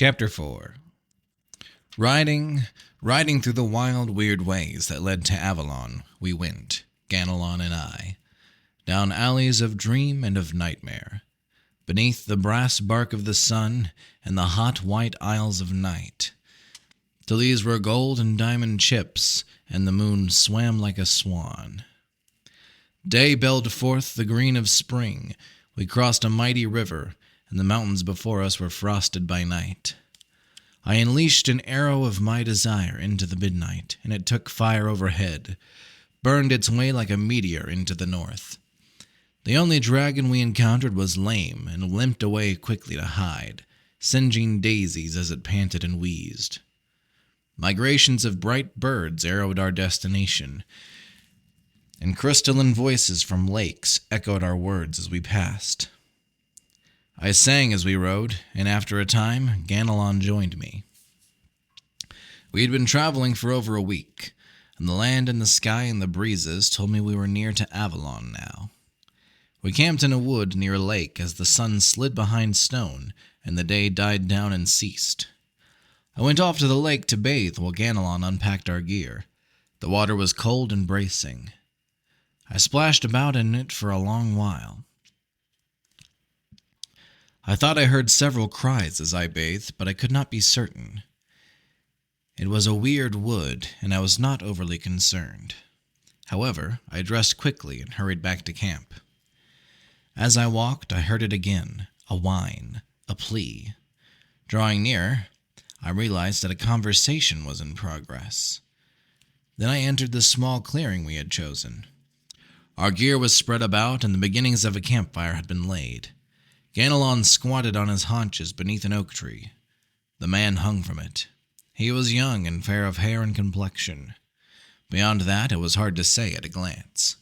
Chapter 4. Riding through the wild, weird ways that led to Avalon, we went, Ganelon and I, down alleys of dream and of nightmare, beneath the brass bark of the sun and the hot white aisles of night, till these were gold and diamond chips, and the moon swam like a swan. Day belled forth the green of spring. We crossed a mighty river, and the mountains before us were frosted by night. I unleashed an arrow of my desire into the midnight, and it took fire overhead, burned its way like a meteor into the north. The only dragon we encountered was lame, and limped away quickly to hide, singeing daisies as it panted and wheezed. Migrations of bright birds arrowed our destination, and crystalline voices from lakes echoed our words as we passed. I sang as we rode, and after a time, Ganelon joined me. We had been traveling for over a week, and the land and the sky and the breezes told me we were near to Avalon now. We camped in a wood near a lake as the sun slid behind stone, and the day died down and ceased. I went off to the lake to bathe while Ganelon unpacked our gear. The water was cold and bracing. I splashed about in it for a long while. I thought I heard several cries as I bathed, but I could not be certain. It was a weird wood, and I was not overly concerned. However, I dressed quickly and hurried back to camp. As I walked, I heard it again, a whine, a plea. Drawing nearer, I realized that a conversation was in progress. Then I entered the small clearing we had chosen. Our gear was spread about, and the beginnings of a campfire had been laid. Ganelon squatted on his haunches beneath an oak tree. The man hung from it. He was young and fair of hair and complexion. Beyond that, it was hard to say at a glance.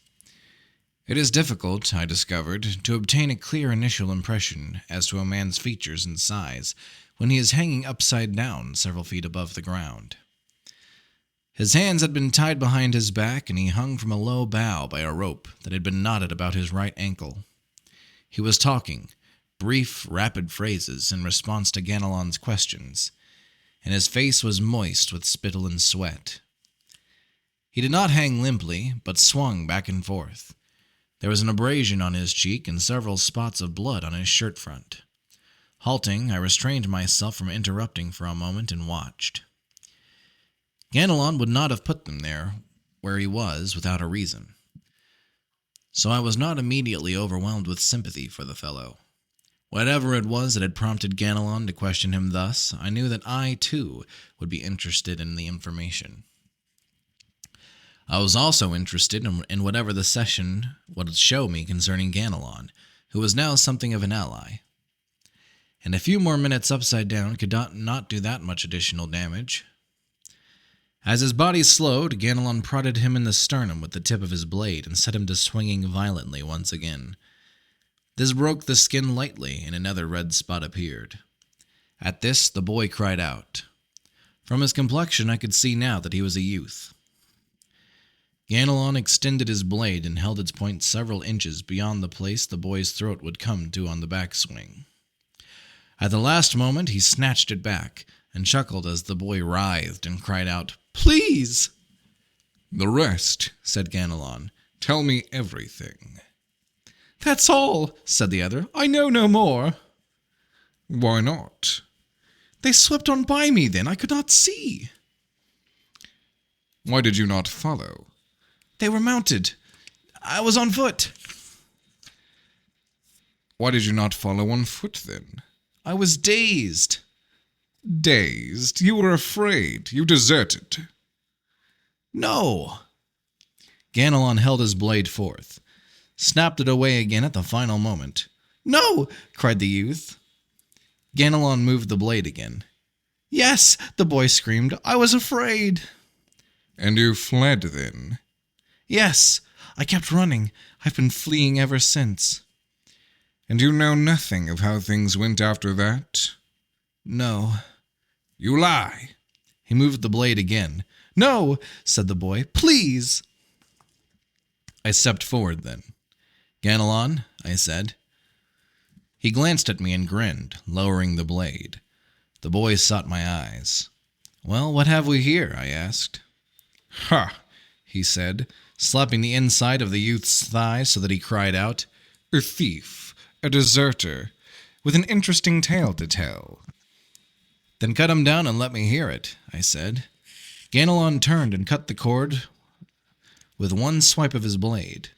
It is difficult, I discovered, to obtain a clear initial impression as to a man's features and size when he is hanging upside down several feet above the ground. His hands had been tied behind his back, and he hung from a low bough by a rope that had been knotted about his right ankle. He was talking, brief, rapid phrases in response to Ganelon's questions, and his face was moist with spittle and sweat. He did not hang limply, but swung back and forth. There was an abrasion on his cheek and several spots of blood on his shirt front. Halting, I restrained myself from interrupting for a moment and watched. Ganelon would not have put them there where he was without a reason, so I was not immediately overwhelmed with sympathy for the fellow. Whatever it was that had prompted Ganelon to question him thus, I knew that I, too, would be interested in the information. I was also interested in whatever the session would show me concerning Ganelon, who was now something of an ally. And a few more minutes upside down could not do that much additional damage. As his body slowed, Ganelon prodded him in the sternum with the tip of his blade and set him to swinging violently once again. This broke the skin lightly, and another red spot appeared. At this, the boy cried out. From his complexion, I could see now that he was a youth. Ganelon extended his blade and held its point several inches beyond the place the boy's throat would come to on the backswing. At the last moment, he snatched it back and chuckled as the boy writhed and cried out, "Please!" "The rest," said Ganelon. "Tell me everything." "That's all," said the other. "I know no more." "Why not?" "They swept on by me then. I could not see." "Why did you not follow?" "They were mounted. I was on foot." "Why did you not follow on foot then?" "I was dazed." "Dazed? You were afraid. You deserted." "No." Ganelon held his blade forth, snapped it away again at the final moment. "No!" cried the youth. Ganelon moved the blade again. "Yes!" the boy screamed. "I was afraid." "And you fled then?" "Yes, I kept running. I've been fleeing ever since." "And you know nothing of how things went after that?" "No." "You lie." He moved the blade again. "No," said the boy. "Please." I stepped forward then. "Ganelon," I said. He glanced at me and grinned, lowering the blade. The boy sought my eyes. "Well, what have we here?" I asked. "Ha!" he said, slapping the inside of the youth's thigh so that he cried out, "A thief, a deserter, with an interesting tale to tell." "Then cut him down and let me hear it," I said. Ganelon turned and cut the cord with one swipe of his blade.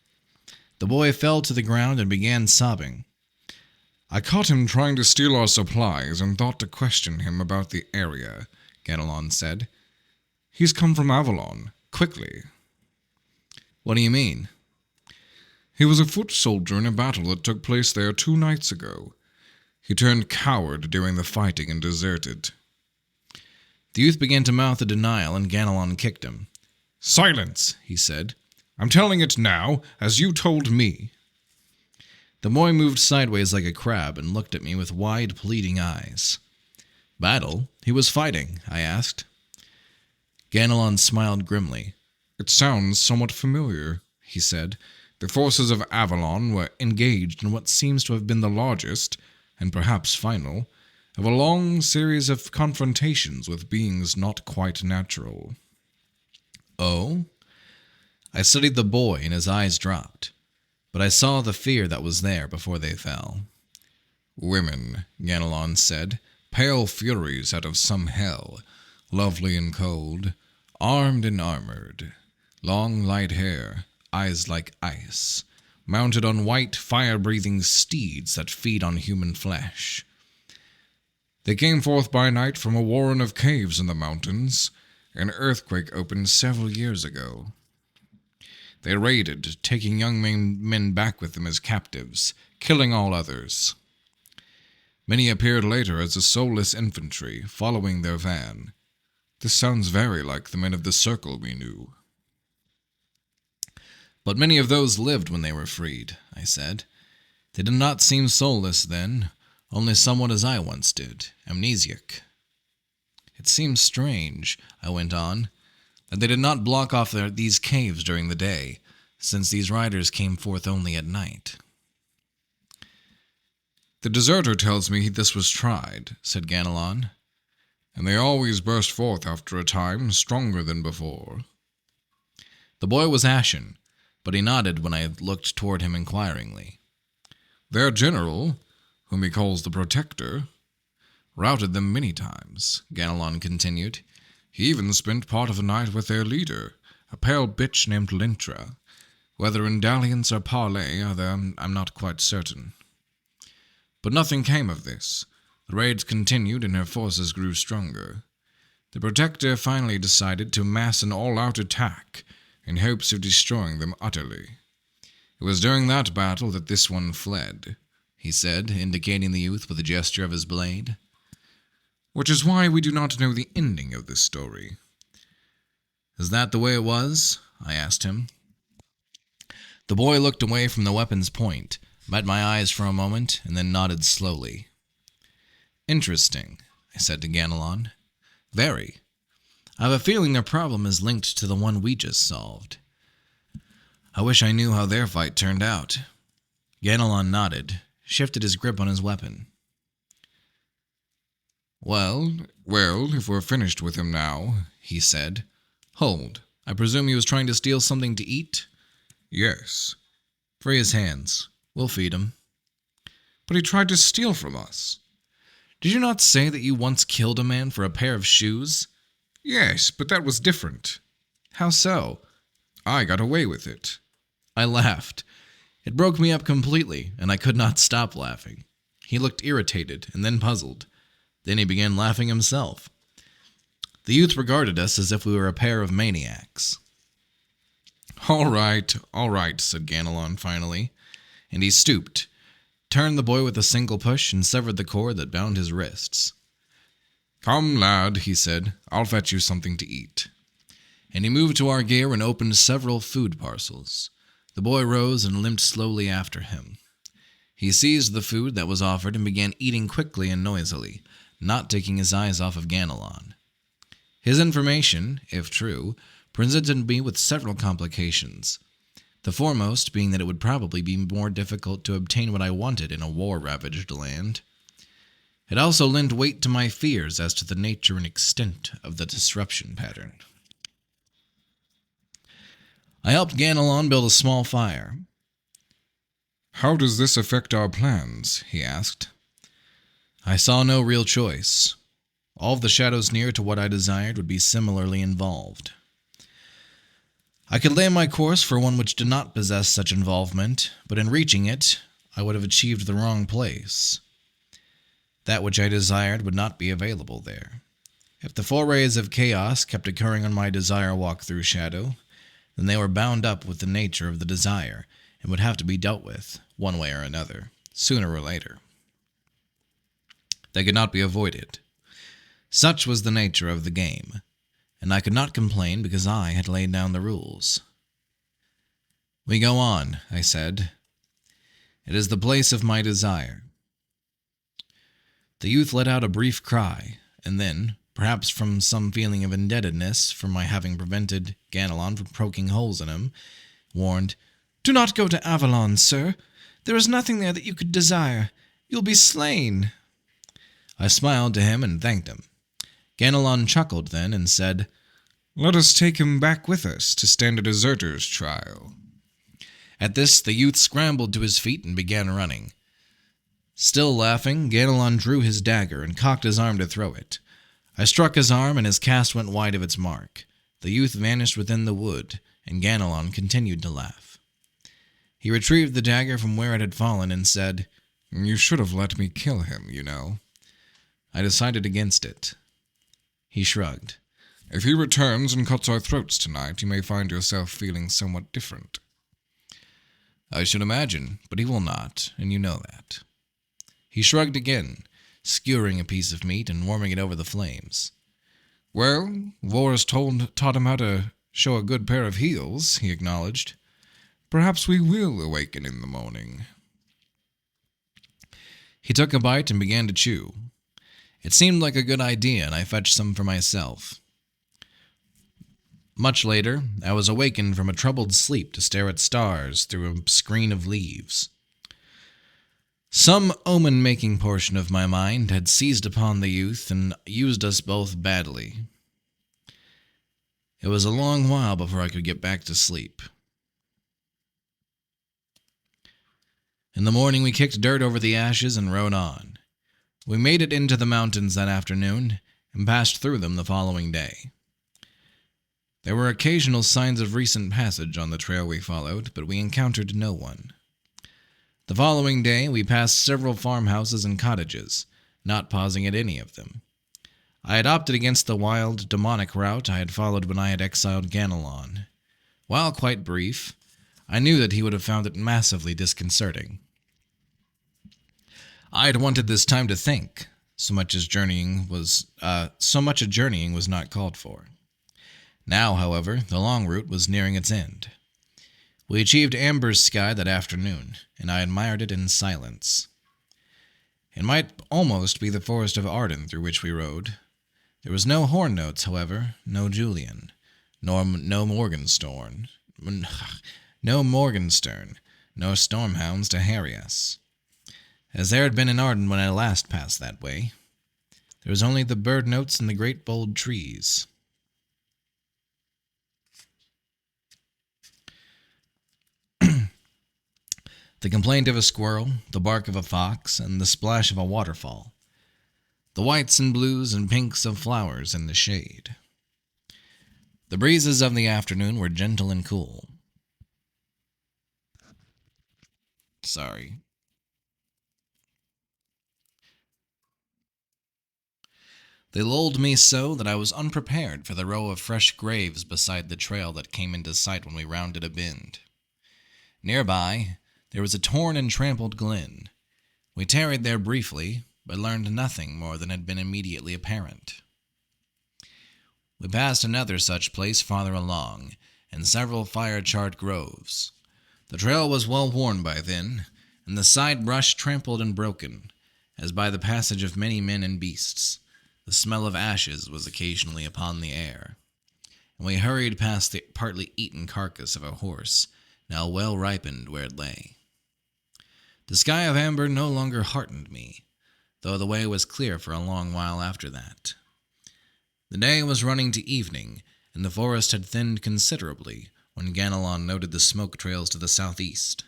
The boy fell to the ground and began sobbing. "I caught him trying to steal our supplies and thought to question him about the area," Ganelon said. "He's come from Avalon, quickly." "What do you mean?" "He was a foot soldier in a battle that took place there 2 nights ago. He turned coward during the fighting and deserted." The youth began to mouth a denial, and Ganelon kicked him. "Silence," he said. "I'm telling it now, as you told me." The boy moved sideways like a crab and looked at me with wide, pleading eyes. "Battle? He was fighting," I asked. Ganelon smiled grimly. "It sounds somewhat familiar," he said. "The forces of Avalon were engaged in what seems to have been the largest, and perhaps final, of a long series of confrontations with beings not quite natural." "Oh?" I studied the boy, and his eyes dropped. But I saw the fear that was there before they fell. "Women," Ganelon said, "pale furies out of some hell, lovely and cold, armed and armored, long light hair, eyes like ice, mounted on white fire-breathing steeds that feed on human flesh. They came forth by night from a warren of caves in the mountains. An earthquake opened several years ago. They raided, taking young men back with them as captives, killing all others. Many appeared later as a soulless infantry, following their van. This sounds very like the men of the Circle we knew." "But many of those lived when they were freed," I said. "They did not seem soulless then, only somewhat as I once did, amnesiac." "It seems strange," I went on, "that they did not block off these caves during the day, since these riders came forth only at night." "The deserter tells me this was tried," said Ganelon, "and they always burst forth after a time, stronger than before." The boy was ashen, but he nodded when I looked toward him inquiringly. "Their general, whom he calls the Protector, routed them many times," Ganelon continued. "He even spent part of the night with their leader, a pale bitch named Lintra. Whether in dalliance or parley, I'm not quite certain. But nothing came of this. The raids continued and her forces grew stronger. The Protector finally decided to mass an all-out attack in hopes of destroying them utterly. It was during that battle that this one fled," he said, indicating the youth with a gesture of his blade. "Which is why we do not know the ending of this story." "Is that the way it was?" I asked him. The boy looked away from the weapon's point, met my eyes for a moment, and then nodded slowly. "Interesting," I said to Ganelon. "Very. I have a feeling their problem is linked to the one we just solved. I wish I knew how their fight turned out." Ganelon nodded, shifted his grip on his weapon. Well, if we're finished with him now," he said. "Hold. I presume he was trying to steal something to eat?" "Yes." "Free his hands. We'll feed him." "But he tried to steal from us." "Did you not say that you once killed a man for a pair of shoes?" "Yes, but that was different." "How so?" "I got away with it." I laughed. It broke me up completely, and I could not stop laughing. He looked irritated and then puzzled. Then he began laughing himself. The youth regarded us as if we were a pair of maniacs. All right, said Ganelon finally, and he stooped, turned the boy with a single push, and severed the cord that bound his wrists. "Come, lad," he said, "I'll fetch you something to eat." And he moved to our gear and opened several food parcels. The boy rose and limped slowly after him. He seized the food that was offered and began eating quickly and noisily, not taking his eyes off of Ganelon. His information, if true, presented me with several complications, the foremost being that it would probably be more difficult to obtain what I wanted in a war-ravaged land. It also lent weight to my fears as to the nature and extent of the disruption pattern. I helped Ganelon build a small fire. "How does this affect our plans?" he asked. I saw no real choice. All of the shadows near to what I desired would be similarly involved. I could lay my course for one which did not possess such involvement, but in reaching it, I would have achieved the wrong place. That which I desired would not be available there. If the forays of chaos kept occurring on my desire walk through shadow, then they were bound up with the nature of the desire and would have to be dealt with, one way or another, sooner or later. They could not be avoided. Such was the nature of the game, and I could not complain because I had laid down the rules. "We go on," I said. "It is the place of my desire." The youth let out a brief cry, and then, perhaps from some feeling of indebtedness for my having prevented Ganelon from poking holes in him, warned, "Do not go to Avalon, sir. There is nothing there that you could desire. You'll be slain." I smiled to him and thanked him. Ganelon chuckled then and said, "Let us take him back with us to stand a deserter's trial." At this, the youth scrambled to his feet and began running. Still laughing, Ganelon drew his dagger and cocked his arm to throw it. I struck his arm, and his cast went wide of its mark. The youth vanished within the wood, and Ganelon continued to laugh. He retrieved the dagger from where it had fallen and said, "You should have let me kill him, you know." I decided against it. He shrugged. "If he returns and cuts our throats tonight, you may find yourself feeling somewhat different." I should imagine, but he will not, and you know that. He shrugged again, skewering a piece of meat and warming it over the flames. "Well, war has taught him how to show a good pair of heels," he acknowledged. "Perhaps we will awaken in the morning." He took a bite and began to chew. It seemed like a good idea, and I fetched some for myself. Much later, I was awakened from a troubled sleep to stare at stars through a screen of leaves. Some omen-making portion of my mind had seized upon the youth and used us both badly. It was a long while before I could get back to sleep. In the morning, we kicked dirt over the ashes and rode on. We made it into the mountains that afternoon and passed through them the following day. There were occasional signs of recent passage on the trail we followed, but we encountered no one. The following day, we passed several farmhouses and cottages, not pausing at any of them. I had opted against the wild, demonic route I had followed when I had exiled Ganelon. While quite brief, I knew that he would have found it massively disconcerting. I had wanted this time to think, so much a journeying was not called for. Now, however, the long route was nearing its end. We achieved Amber's sky that afternoon, and I admired it in silence. It might almost be the forest of Arden through which we rode. There was no horn notes, however, no Julian, no Morgenstern, no stormhounds to harry us. As there had been in Arden when I last passed that way, there was only the bird notes in the great bold trees. The complaint of a squirrel, the bark of a fox, and the splash of a waterfall. The whites and blues and pinks of flowers in the shade. The breezes of the afternoon were gentle and cool. They lulled me so that I was unprepared for the row of fresh graves beside the trail that came into sight when we rounded a bend. Nearby, there was a torn and trampled glen. We tarried there briefly, but learned nothing more than had been immediately apparent. We passed another such place farther along, and several fire-charred groves. The trail was well worn by then, and the side brush trampled and broken, as by the passage of many men and beasts. The smell of ashes was occasionally upon the air, and we hurried past the partly eaten carcass of a horse, now well ripened where it lay. The sky of amber no longer heartened me. though the way was clear for a long while after that. The day was running to evening, and the forest had thinned considerably when Ganelon noted the smoke trails to the southeast.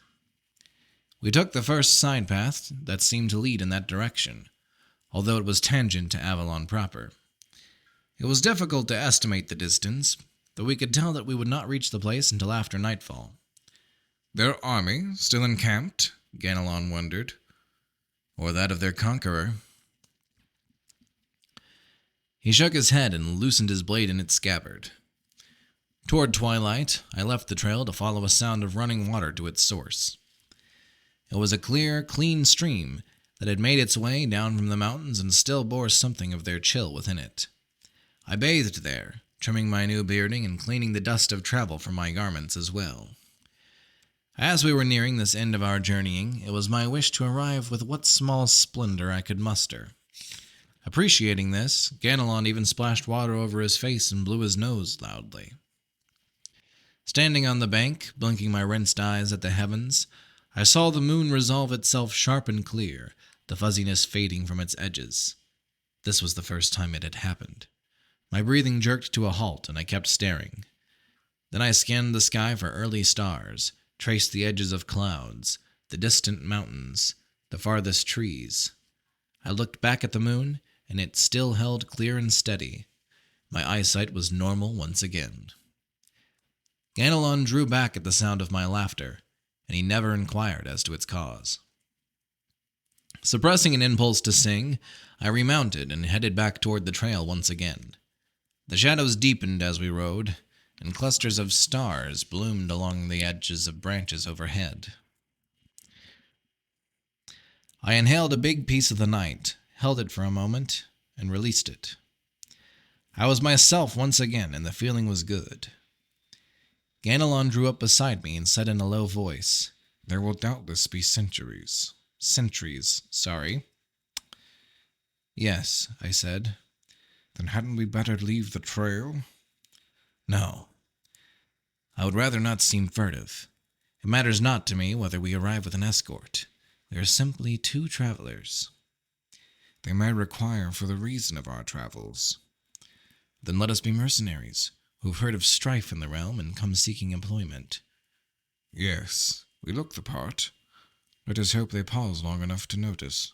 We took the first side path that seemed to lead in that direction, although it was tangent to Avalon proper. It was difficult to estimate the distance, though we could tell that we would not reach the place until after nightfall. Their army still encamped? Ganelon wondered. Or that of their conqueror. He shook his head and loosened his blade in its scabbard. Toward twilight, I left the trail to follow a sound of running water to its source. It was a clear, clean stream that had made its way down from the mountains and still bore something of their chill within it. I bathed there, trimming my new bearding and cleaning the dust of travel from my garments as well. As we were nearing this end of our journeying, it was my wish to arrive with what small splendor I could muster. Appreciating this, Ganelon even splashed water over his face and blew his nose loudly. Standing on the bank, blinking my rinsed eyes at the heavens, I saw the moon resolve itself sharp and clear, the fuzziness fading from its edges. This was the first time it had happened. My breathing jerked to a halt, and I kept staring. Then I scanned the sky for early stars, traced the edges of clouds, the distant mountains, the farthest trees. I looked back at the moon, and it still held clear and steady. My eyesight was normal once again. Ganelon drew back at the sound of my laughter, and he never inquired as to its cause. Suppressing an impulse to sing, I remounted and headed back toward the trail once again. The shadows deepened as we rode, and clusters of stars bloomed along the edges of branches overhead. I inhaled a big piece of the night, held it for a moment, and released it. I was myself once again, and the feeling was good. Ganelon drew up beside me and said in a low voice, "There will doubtless be sentries. Sentries, sorry." "Yes," I said. "Then hadn't we better leave the trail?" "No. I would rather not seem furtive. It matters not to me whether we arrive with an escort. We are simply two travelers." "They may require for the reason of our travels." "Then let us be mercenaries, who've heard of strife in the realm and come seeking employment." "Yes, we look the part. Let us hope they pause long enough to notice."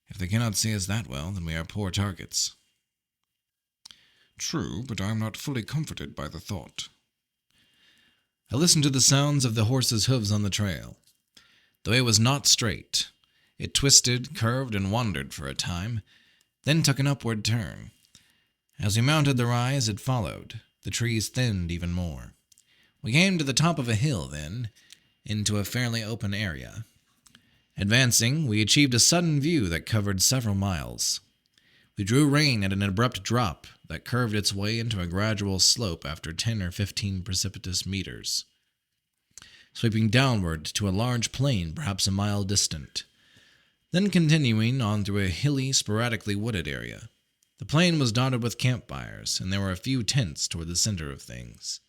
"If they cannot see us that well, then we are poor targets." "True, but I am not fully comforted by the thought." I listened to the sounds of the horses' hooves on the trail. The way was not straight. It twisted, curved, and wandered for a time, then took an upward turn. As we mounted the rise, it followed. The trees thinned even more. We came to the top of a hill, then, into a fairly open area. Advancing, we achieved a sudden view that covered several miles. We drew rein at an abrupt drop that curved its way into a gradual slope after 10 or 15 precipitous meters, sweeping downward to a large plain perhaps a mile distant, then continuing on through a hilly, sporadically wooded area. The plain was dotted with campfires, and there were a few tents toward the center of things.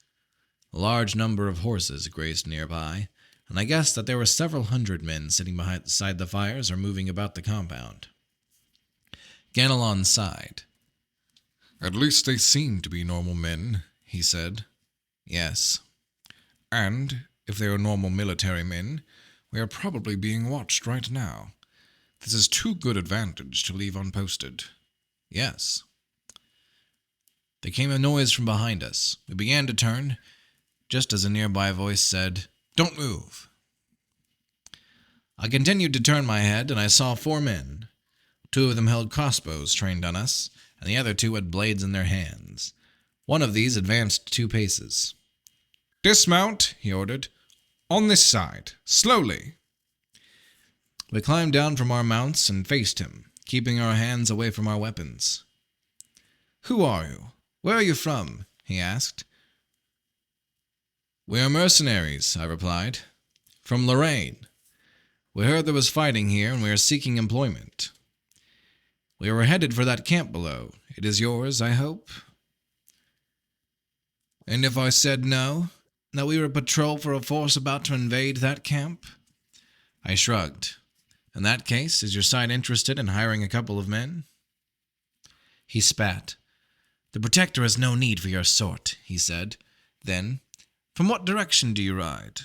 A large number of horses grazed nearby, and I guessed that there were several hundred men sitting beside the fires or moving about the compound. Ganelon sighed. "At least they seem to be normal men," he said. "Yes." "And, if they are normal military men, we are probably being watched right now. This is too good advantage to leave unposted." "Yes." There came a noise from behind us. We began to turn, just as a nearby voice said, "Don't move." I continued to turn my head, and I saw 4 men. 2 of them held crossbows trained on us, and the other 2 had blades in their hands. One of these advanced 2 paces. "Dismount," he ordered. "On this side. Slowly." We climbed down from our mounts and faced him, keeping our hands away from our weapons. "Who are you? Where are you from?" he asked. "We are mercenaries," I replied. "From Lorraine. We heard there was fighting here, and we are seeking employment. We were headed for that camp below. It is yours, I hope?" "And if I said no, that we were a patrol for a force about to invade that camp?" I shrugged. In that case, is your side interested in hiring a couple of men? He spat. The Protector has no need for your sort, he said. Then, from what direction do you ride?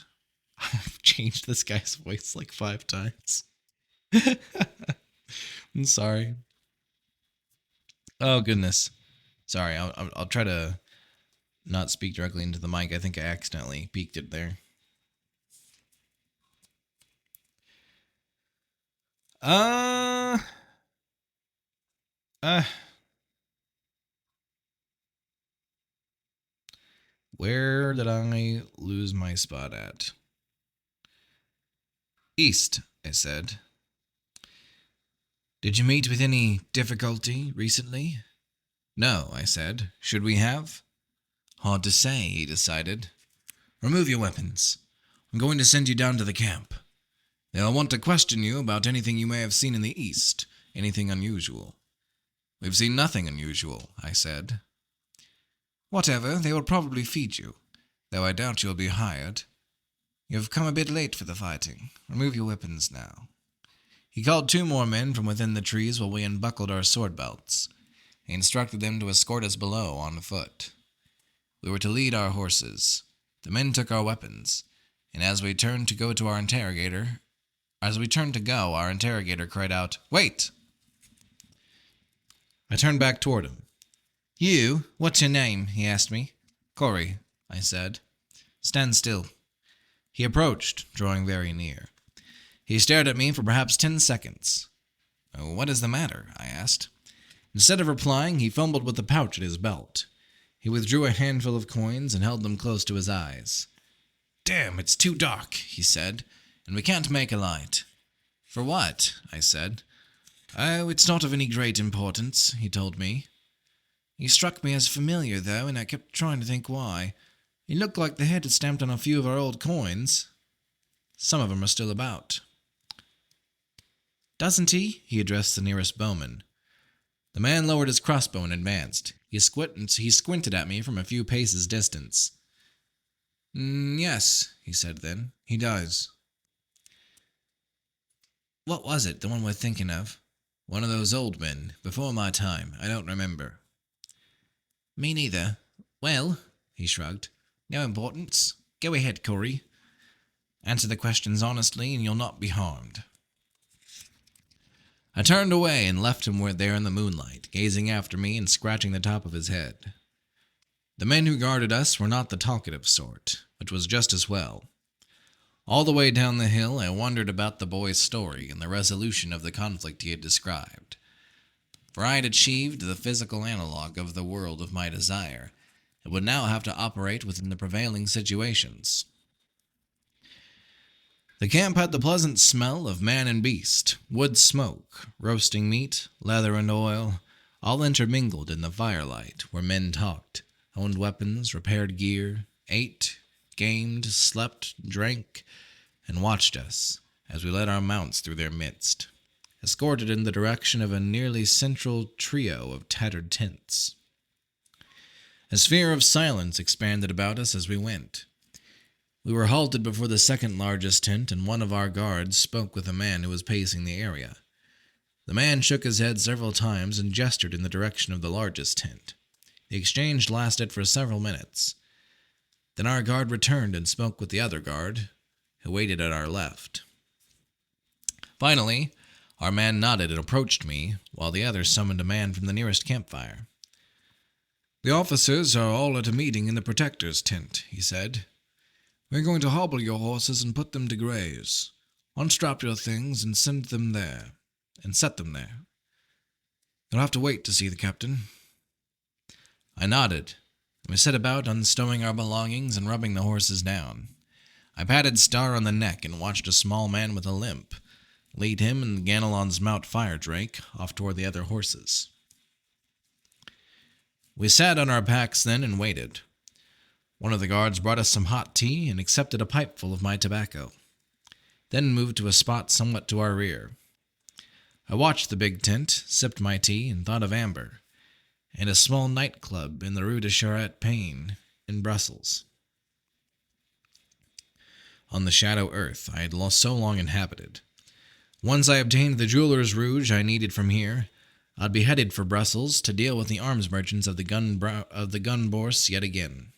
I've changed this guy's voice like 5 times. I'm sorry. Oh, goodness. Sorry, I'll try to not speak directly into the mic. I think I accidentally peaked it there. Where did I lose my spot at? East, I said. Did you meet with any difficulty recently? No, I said. Should we have? Hard to say, he decided. Remove your weapons. I'm going to send you down to the camp. They'll want to question you about anything you may have seen in the east, anything unusual. We've seen nothing unusual, I said. Whatever, they will probably feed you, though I doubt you'll be hired. You've come a bit late for the fighting. Remove your weapons now. He called 2 more men from within the trees while we unbuckled our sword belts. He instructed them to escort us below on foot. We were to lead our horses. The men took our weapons, and as we turned to go, our interrogator cried out, "Wait!" I turned back toward him. You, what's your name? He asked me. Corey, I said. Stand still. He approached, drawing very near. He stared at me for perhaps 10 seconds. What is the matter? I asked. Instead of replying, he fumbled with the pouch at his belt. He withdrew a handful of coins and held them close to his eyes. Damn, it's too dark, he said, and we can't make a light. For what? I said. Oh, it's not of any great importance, he told me. He struck me as familiar, though, and I kept trying to think why. He looked like the head had stamped on a few of our old coins. Some of them are still about. Doesn't he? He addressed the nearest bowman. The man lowered his crossbow and advanced. He squinted at me from a few paces distance. Yes, he said then. He does. What was it, the one we're thinking of? One of those old men, before my time. I don't remember. Me neither. Well, he shrugged. No importance. Go ahead, Corey. Answer the questions honestly, and you'll not be harmed. I turned away and left him there in the moonlight, gazing after me and scratching the top of his head. The men who guarded us were not the talkative sort, which was just as well. All the way down the hill, I wondered about the boy's story and the resolution of the conflict he had described. For I had achieved the physical analog of the world of my desire, and would now have to operate within the prevailing situations. The camp had the pleasant smell of man and beast, wood smoke, roasting meat, leather and oil, all intermingled in the firelight, where men talked, owned weapons, repaired gear, ate, gamed, slept, drank, and watched us as we led our mounts through their midst, escorted in the direction of a nearly central trio of tattered tents. A sphere of silence expanded about us as we went. We were halted before the second largest tent, and one of our guards spoke with a man who was pacing the area. The man shook his head several times and gestured in the direction of the largest tent. The exchange lasted for several minutes. Then our guard returned and spoke with the other guard, who waited at our left. Finally, our man nodded and approached me, while the other summoned a man from the nearest campfire. The officers are all at a meeting in the Protector's tent, he said. We're going to hobble your horses and put them to graze. Unstrap your things and set them there. You'll have to wait to see the captain. I nodded, and we set about unstowing our belongings and rubbing the horses down. I patted Star on the neck and watched a small man with a limp lead him and Ganelon's mount Firedrake off toward the other horses. We sat on our packs then and waited. One of the guards brought us some hot tea and accepted a pipeful of my tobacco, then moved to a spot somewhat to our rear. I watched the big tent, sipped my tea, and thought of Amber, and a small nightclub in the Rue de Charette-Pain in Brussels, on the shadow earth I had so long inhabited. Once I obtained the jeweler's rouge I needed from here, I'd be headed for Brussels to deal with the arms merchants of the gun bourse yet again.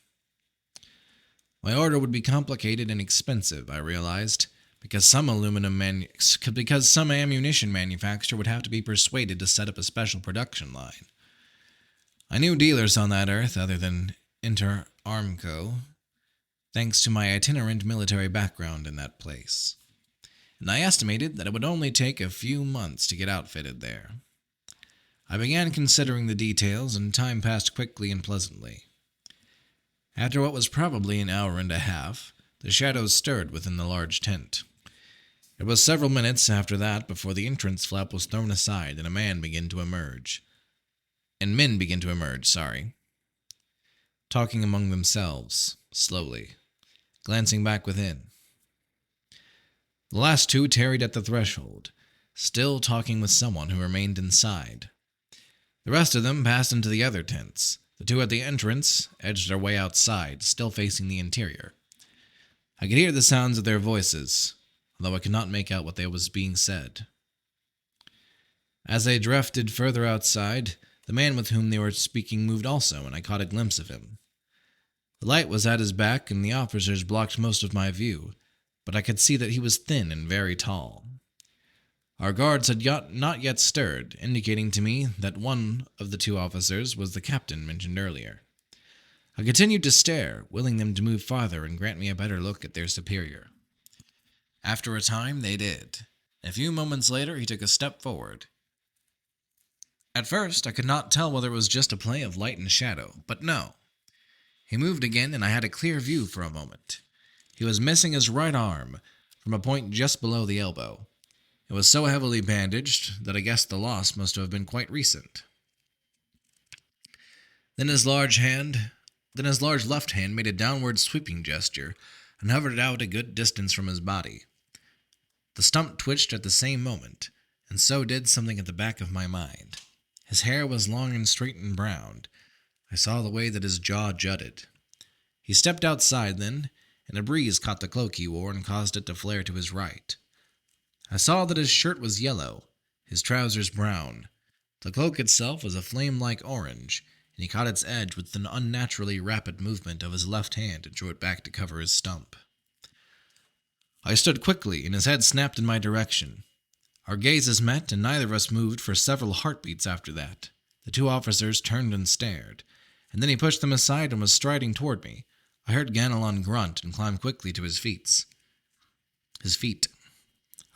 My order would be complicated and expensive, I realized, because some ammunition manufacturer would have to be persuaded to set up a special production line. I knew dealers on that earth other than Inter Armco, thanks to my itinerant military background in that place, and I estimated that it would only take a few months to get outfitted there. I began considering the details, and time passed quickly and pleasantly. After what was probably an hour and a half, the shadows stirred within the large tent. It was several minutes after that before the entrance flap was thrown aside and men began to emerge, talking among themselves, slowly, glancing back within. The last two tarried at the threshold, still talking with someone who remained inside. The rest of them passed into the other tents. The two at the entrance edged their way outside, still facing the interior. I could hear the sounds of their voices, although I could not make out what was being said. As they drifted further outside, the man with whom they were speaking moved also, and I caught a glimpse of him. The light was at his back, and the officers blocked most of my view, but I could see that he was thin and very tall. Our guards had not yet stirred, indicating to me that one of the two officers was the captain mentioned earlier. I continued to stare, willing them to move farther and grant me a better look at their superior. After a time, they did. A few moments later, he took a step forward. At first, I could not tell whether it was just a play of light and shadow, but no. He moved again, and I had a clear view for a moment. He was missing his right arm from a point just below the elbow. It was so heavily bandaged that I guessed the loss must have been quite recent. Then his large left hand made a downward sweeping gesture and hovered out a good distance from his body. The stump twitched at the same moment, and so did something at the back of my mind. His hair was long and straight and brown. I saw the way that his jaw jutted. He stepped outside then, and a breeze caught the cloak he wore and caused it to flare to his right. I saw that his shirt was yellow, his trousers brown. The cloak itself was a flame-like orange, and he caught its edge with an unnaturally rapid movement of his left hand and drew it back to cover his stump. I stood quickly, and his head snapped in my direction. Our gazes met, and neither of us moved for several heartbeats after that. The two officers turned and stared, and then he pushed them aside and was striding toward me. I heard Ganelon grunt and climb quickly to his feet.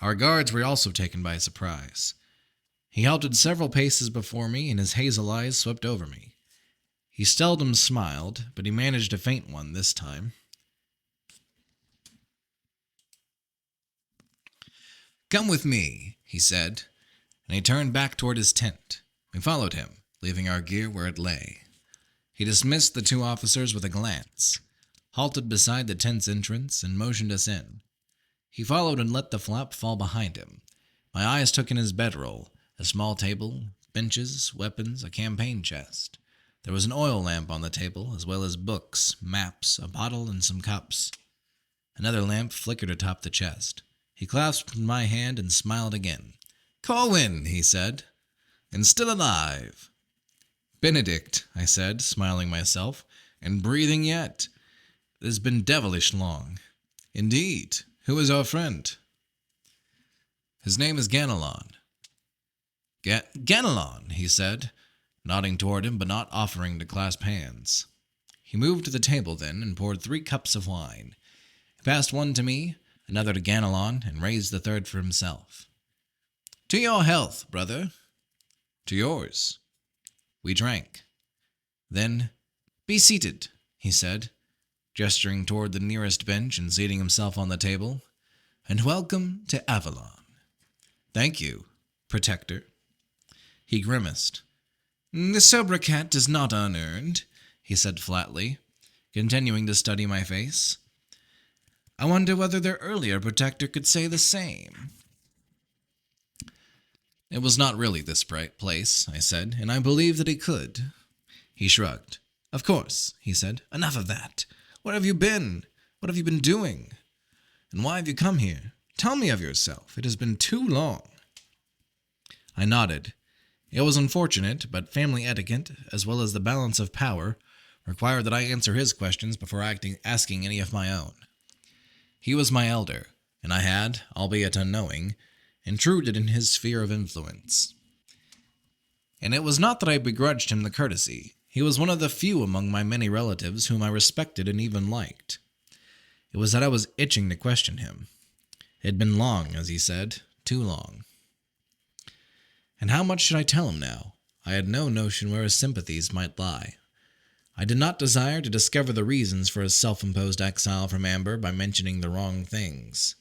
Our guards were also taken by surprise. He halted several paces before me, and his hazel eyes swept over me. He seldom smiled, but he managed a faint one this time. "Come with me," he said, and he turned back toward his tent. We followed him, leaving our gear where it lay. He dismissed the two officers with a glance, halted beside the tent's entrance, and motioned us in. He followed and let the flap fall behind him. My eyes took in his bedroll, a small table, benches, weapons, a campaign chest. There was an oil lamp on the table, as well as books, maps, a bottle, and some cups. Another lamp flickered atop the chest. He clasped my hand and smiled again. "Corwin," he said, "and still alive." "Benedict," I said, smiling myself, "and breathing yet. It has been devilish long." "Indeed. Who is our friend?" "His name is Ganelon." Ganelon," he said, nodding toward him but not offering to clasp hands. He moved to the table then and poured 3 cups of wine. He passed one to me, another to Ganelon, and raised the third for himself. "To your health, brother." "To yours." We drank. Then, "Be seated," he said, gesturing toward the nearest bench and seating himself on the table, "and welcome to Avalon." "Thank you, Protector." He grimaced. "The sobriquet is not unearned," he said flatly, continuing to study my face. "I wonder whether their earlier Protector could say the same." "It was not really this place," I said, "and I believe that he could." He shrugged. "Of course," he said. "Enough of that. Where have you been? What have you been doing? And why have you come here? Tell me of yourself. It has been too long. I nodded. It was unfortunate, but family etiquette, as well as the balance of power, required that I answer his questions before asking any of my own. He was my elder, and I had, albeit unknowing, intruded in his sphere of influence. And it was not that I begrudged him the courtesy. He was one of the few among my many relatives whom I respected and even liked. It was that I was itching to question him. It had been long, as he said, too long. And how much should I tell him now? I had no notion where his sympathies might lie. I did not desire to discover the reasons for his self-imposed exile from Amber by mentioning the wrong things.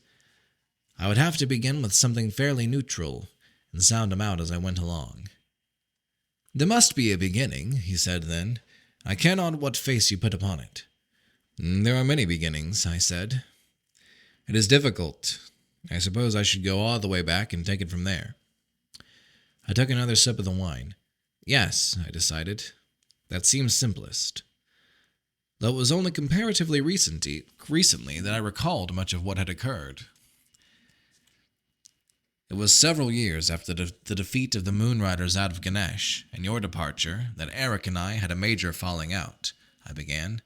I would have to begin with something fairly neutral and sound him out as I went along. There must be a beginning, he said then. I care not what face you put upon it. There are many beginnings, I said. It is difficult. I suppose I should go all the way back and take it from there. I took another sip of the wine. Yes, I decided. That seems simplest. Though it was only comparatively recently that I recalled much of what had occurred. It was several years after the defeat of the Moonriders out of Ganesh and your departure that Eric and I had a major falling out, I began.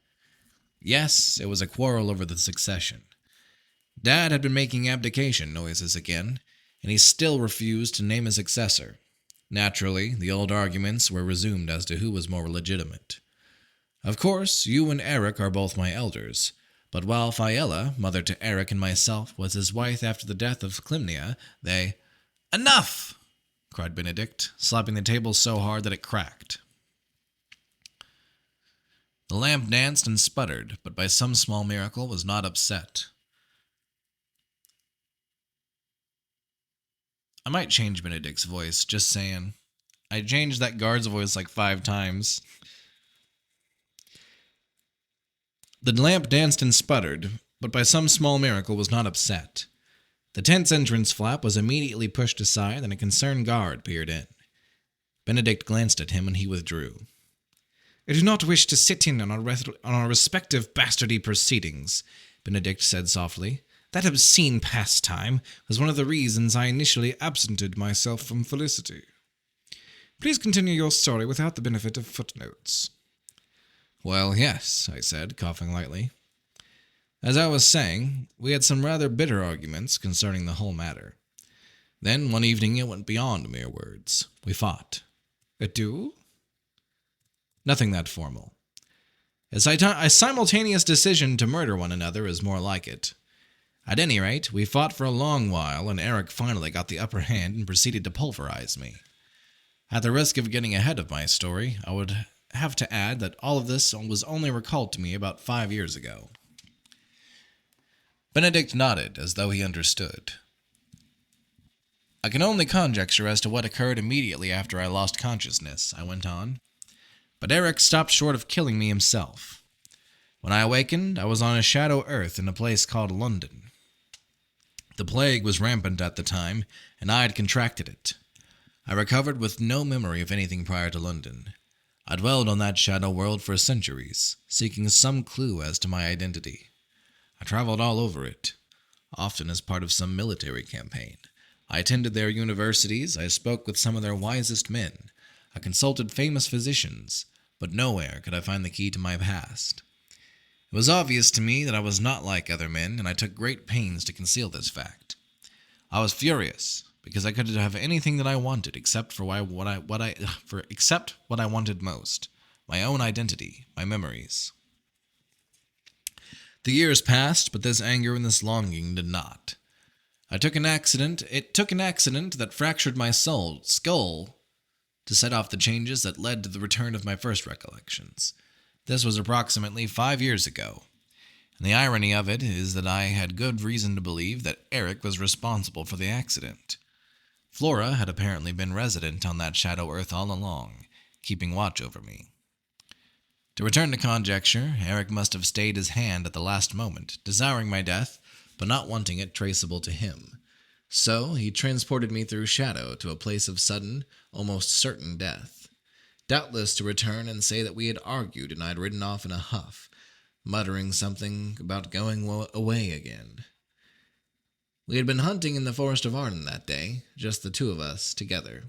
Yes, it was a quarrel over the succession. Dad had been making abdication noises again, and he still refused to name a successor. Naturally, the old arguments were resumed as to who was more legitimate. Of course, you and Eric are both my elders, but while Fiella, mother to Eric and myself, was his wife after the death of Clymnia, they— Enough! Cried Benedict, slapping the table so hard that it cracked. The lamp danced and sputtered, but by some small miracle was not upset. I might change Benedict's voice, just saying. I changed that guard's voice like 5 times. The lamp danced and sputtered, but by some small miracle was not upset. The tent's entrance flap was immediately pushed aside, and a concerned guard peered in. Benedict glanced at him, and he withdrew. I do not wish to sit in on our respective bastardy proceedings, Benedict said softly. That obscene pastime was one of the reasons I initially absented myself from Felicity. Please continue your story without the benefit of footnotes. Well, yes, I said, coughing lightly. As I was saying, we had some rather bitter arguments concerning the whole matter. Then, one evening, it went beyond mere words. We fought. A duel? Nothing that formal. A simultaneous decision to murder one another is more like it. At any rate, we fought for a long while, and Eric finally got the upper hand and proceeded to pulverize me. At the risk of getting ahead of my story, I would have to add that all of this was only recalled to me about 5 years ago. Benedict nodded, as though he understood. I can only conjecture as to what occurred immediately after I lost consciousness, I went on. But Eric stopped short of killing me himself. When I awakened, I was on a shadow earth in a place called London. The plague was rampant at the time, and I had contracted it. I recovered with no memory of anything prior to London. I dwelled on that shadow world for centuries, seeking some clue as to my identity. I traveled all over it, often as part of some military campaign. I attended their universities, I spoke with some of their wisest men, I consulted famous physicians, but nowhere could I find the key to my past. It was obvious to me that I was not like other men, and I took great pains to conceal this fact. I was furious, because I could have anything that I wanted except what I wanted most, my own identity, my memories. The years passed, but this anger and this longing did not. It took an accident that fractured my skull to set off the changes that led to the return of my first recollections. This was approximately 5 years ago, and the irony of it is that I had good reason to believe that Eric was responsible for the accident. Flora had apparently been resident on that shadow earth all along, keeping watch over me. To return to conjecture, Eric must have stayed his hand at the last moment, desiring my death, but not wanting it traceable to him. So he transported me through shadow to a place of sudden, almost certain death. Doubtless to return and say that we had argued and I had ridden off in a huff, muttering something about going away again. We had been hunting in the forest of Arden that day, just the two of us together.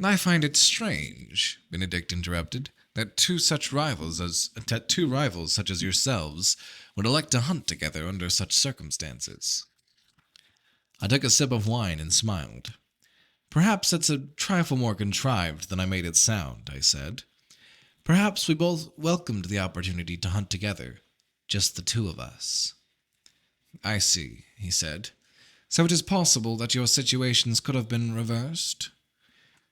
I find it strange, Benedict interrupted, that two rivals such as yourselves would elect to hunt together under such circumstances. I took a sip of wine and smiled. Perhaps it's a trifle more contrived than I made it sound, I said. Perhaps we both welcomed the opportunity to hunt together, just the two of us. I see, he said. So it is possible that your situations could have been reversed?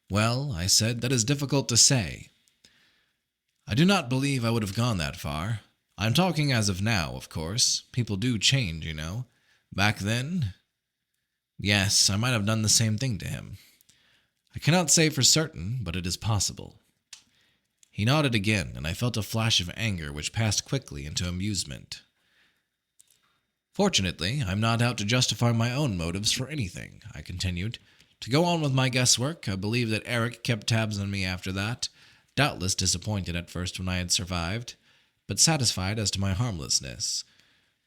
Well, I said, that is difficult to say. I do not believe I would have gone that far. I'm talking as of now, of course. People do change, you know. Back then, yes, I might have done the same thing to him. I cannot say for certain, but it is possible. He nodded again, and I felt a flash of anger which passed quickly into amusement. Fortunately, I'm not out to justify my own motives for anything, I continued. To go on with my guesswork, I believe that Eric kept tabs on me after that, doubtless disappointed at first when I had survived, but satisfied as to my harmlessness.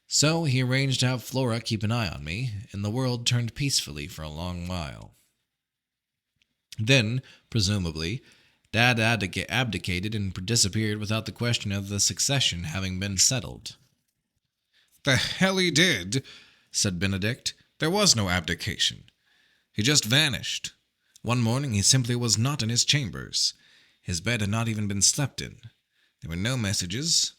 So he arranged to have Flora keep an eye on me, and the world turned peacefully for a long while. Then, presumably, Dad abdicated and disappeared without the question of the succession having been settled. The hell he did, said Benedict. There was no abdication. He just vanished. One morning he simply was not in his chambers. His bed had not even been slept in. There were no messages.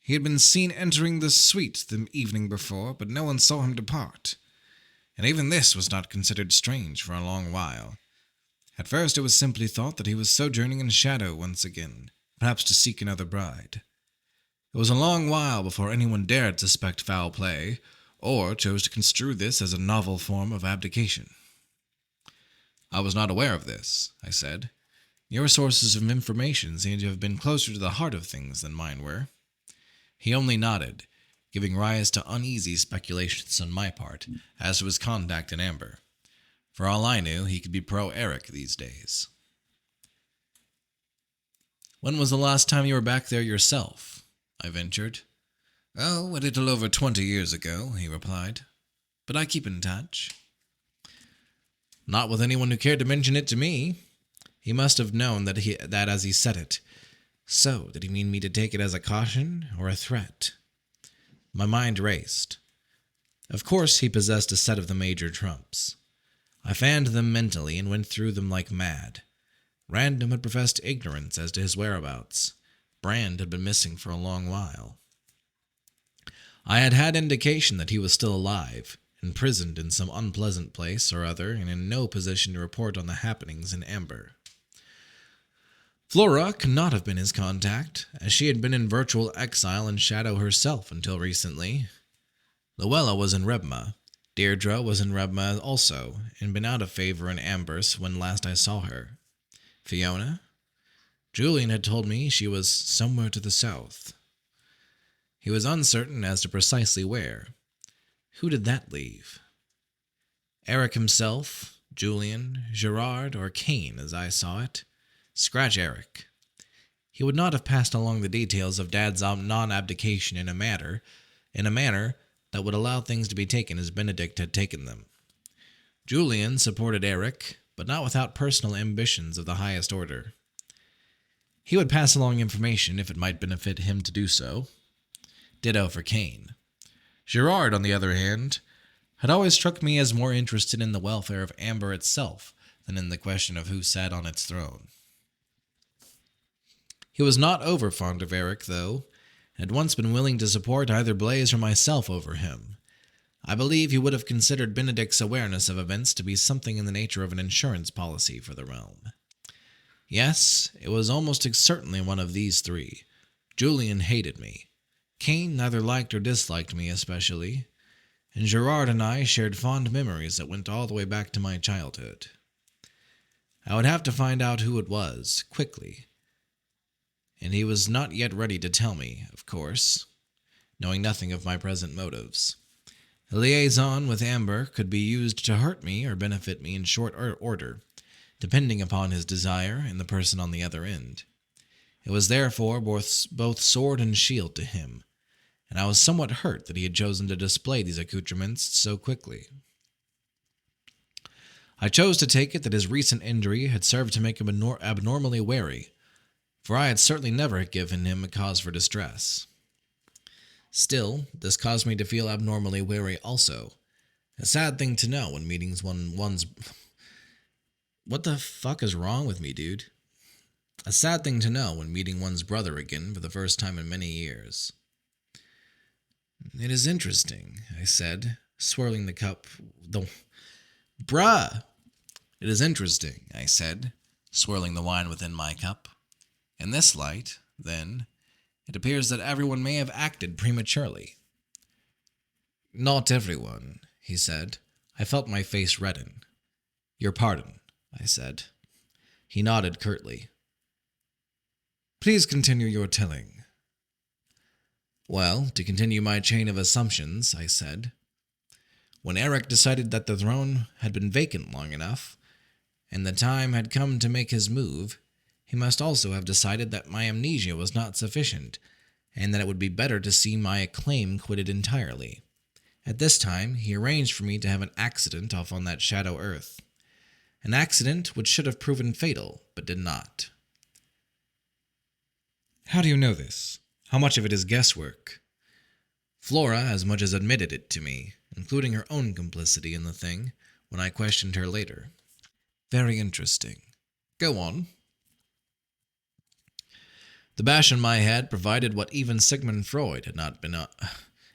He had been seen entering the suite the evening before, but no one saw him depart. And even this was not considered strange for a long while. At first it was simply thought that he was sojourning in shadow once again, perhaps to seek another bride. It was a long while before anyone dared suspect foul play, or chose to construe this as a novel form of abdication. I was not aware of this, I said. Your sources of information seem to have been closer to the heart of things than mine were. He only nodded, giving rise to uneasy speculations on my part as to his contact in Amber. For all I knew, he could be pro-Eric these days. When was the last time you were back there yourself? I ventured. Oh, a little over 20 years ago, he replied. But I keep in touch. Not with anyone who cared to mention it to me. He must have known that as he said it. So, did he mean me to take it as a caution or a threat? My mind raced. Of course, he possessed a set of the major trumps. I fanned them mentally and went through them like mad. Random had professed ignorance as to his whereabouts. Brand had been missing for a long while. I had had indication that he was still alive, imprisoned in some unpleasant place or other, and in no position to report on the happenings in Amber. Flora could not have been his contact, as she had been in virtual exile in shadow herself until recently. Luella was in Rebma. Deirdre was in Rebma also, and been out of favor in Amber's when last I saw her. Fiona? Julian had told me she was somewhere to the south. He was uncertain as to precisely where. Who did that leave? Eric himself, Julian, Gerard, or Kane, as I saw it. Scratch Eric. He would not have passed along the details of Dad's non-abdication in a manner that would allow things to be taken as Benedict had taken them. Julian supported Eric, but not without personal ambitions of the highest order. He would pass along information if it might benefit him to do so. Ditto for Kane. Gerard, on the other hand, had always struck me as more interested in the welfare of Amber itself than in the question of who sat on its throne. He was not over fond of Eric, though, and had once been willing to support either Blaze or myself over him. I believe he would have considered Benedict's awareness of events to be something in the nature of an insurance policy for the realm. Yes, it was almost certainly one of these three. Julian hated me. Kane neither liked or disliked me especially, and Gerard and I shared fond memories that went all the way back to my childhood. I would have to find out who it was, quickly, and he was not yet ready to tell me, of course, knowing nothing of my present motives. A liaison with Amber could be used to hurt me or benefit me in short order, depending upon his desire and the person on the other end. It was therefore both sword and shield to him, and I was somewhat hurt that he had chosen to display these accoutrements so quickly. I chose to take it that his recent injury had served to make him abnormally wary, for I had certainly never given him a cause for distress. Still, this caused me to feel abnormally wary also. A sad thing to know when meeting one's... What the fuck is wrong with me, dude? A sad thing to know when meeting one's brother again for the first time in many years. It is interesting, I said, swirling the cup... Bruh! It is interesting, I said, swirling the wine within my cup. In this light, then, it appears that everyone may have acted prematurely. Not everyone, he said. I felt my face redden. Your pardon, I said. He nodded curtly. Please continue your telling. Well, to continue my chain of assumptions, I said. When Eric decided that the throne had been vacant long enough, and the time had come to make his move, he must also have decided that my amnesia was not sufficient, and that it would be better to see my claim quitted entirely. At this time, he arranged for me to have an accident off on that shadow Earth. An accident which should have proven fatal, but did not. How do you know this? How much of it is guesswork? Flora as much as admitted it to me, including her own complicity in the thing, when I questioned her later. Very interesting. Go on. The bash in my head provided what even Sigmund Freud had not been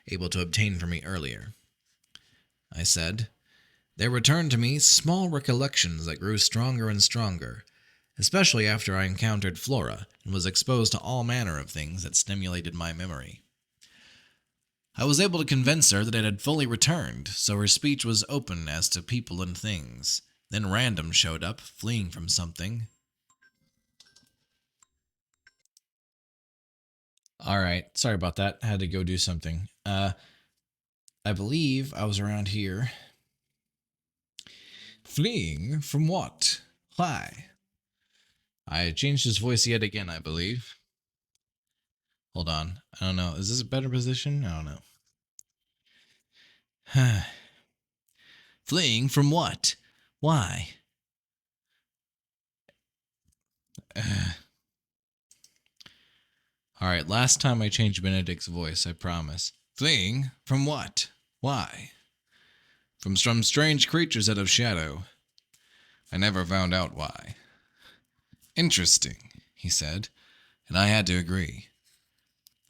able to obtain for me earlier. I said, there returned to me small recollections that grew stronger and stronger, especially after I encountered Flora and was exposed to all manner of things that stimulated my memory. I was able to convince her that it had fully returned, so her speech was open as to people and things. Then Random showed up, fleeing from something. Alright, sorry about that. I had to go do something. I believe I was around here. Fleeing from what? Why? I changed his voice yet again, I believe. Hold on. I don't know. Is this a better position? I don't know. Fleeing from what? Why? Alright, last time I changed Benedict's voice, I promise. Fleeing from what? Why? From some strange creatures out of shadow. I never found out why. Interesting, he said, and I had to agree.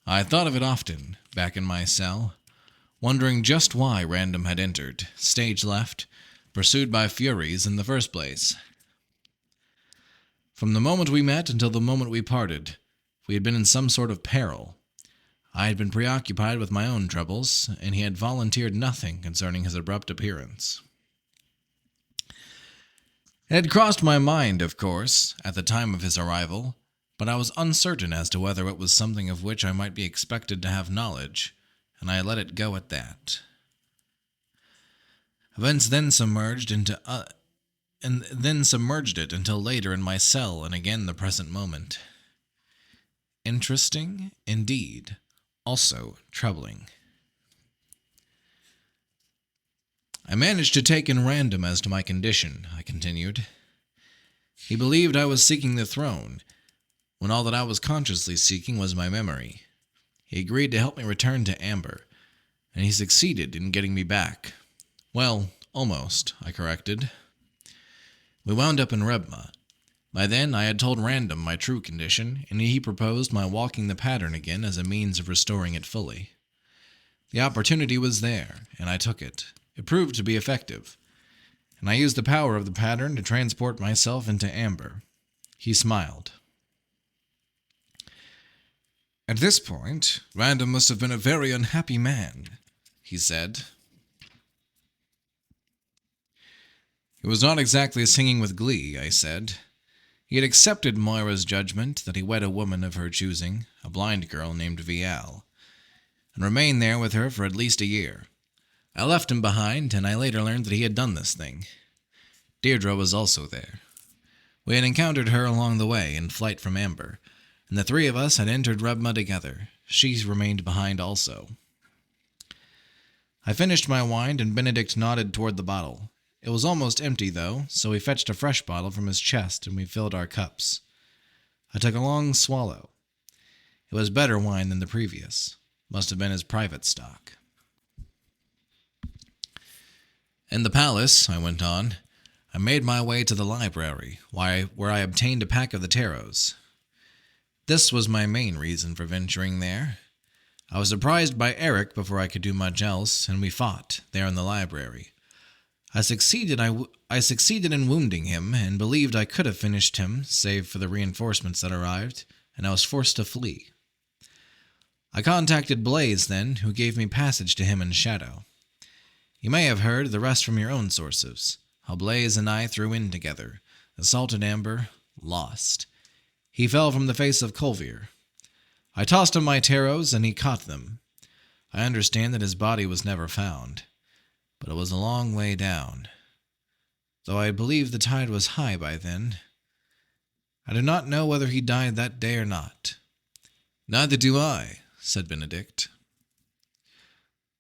I thought of it often, back in my cell, wondering just why Random had entered, stage left, pursued by Furies in the first place. From the moment we met until the moment we parted, we had been in some sort of peril. I had been preoccupied with my own troubles, and he had volunteered nothing concerning his abrupt appearance. It had crossed my mind, of course, at the time of his arrival, but I was uncertain as to whether it was something of which I might be expected to have knowledge, and I let it go at that. Events then submerged it until later in my cell and again the present moment. Interesting, indeed. Also troubling. I managed to take in Random as to my condition, I continued. He believed I was seeking the throne, when all that I was consciously seeking was my memory. He agreed to help me return to Amber, and he succeeded in getting me back. Well, almost, I corrected. We wound up in Rebma. By then, I had told Random my true condition, and he proposed my walking the pattern again as a means of restoring it fully. The opportunity was there, and I took it. It proved to be effective, and I used the power of the pattern to transport myself into Amber. He smiled. At this point, Random must have been a very unhappy man, he said. He was not exactly singing with glee, I said. He had accepted Moira's judgment that he wed a woman of her choosing, a blind girl named Vial, and remained there with her for at least a year. I left him behind, and I later learned that he had done this thing. Deirdre was also there. We had encountered her along the way in flight from Amber, and the three of us had entered Rebma together. She remained behind also. I finished my wine, and Benedict nodded toward the bottle. It was almost empty, though, so he fetched a fresh bottle from his chest, and we filled our cups. I took a long swallow. It was better wine than the previous. Must have been his private stock. In the palace, I went on, I made my way to the library, where I obtained a pack of the tarots. This was my main reason for venturing there. I was surprised by Eric before I could do much else, and we fought there in the library. I succeeded in wounding him, and believed I could have finished him, save for the reinforcements that arrived, and I was forced to flee. I contacted Blaze then, who gave me passage to him in Shadow. You may have heard the rest from your own sources, how Blaze and I threw in together, assaulted Amber, lost. He fell from the face of Colvier. I tossed him my tarots, and he caught them. I understand that his body was never found, but it was a long way down. Though I believe the tide was high by then. I do not know whether he died that day or not. Neither do I, said Benedict.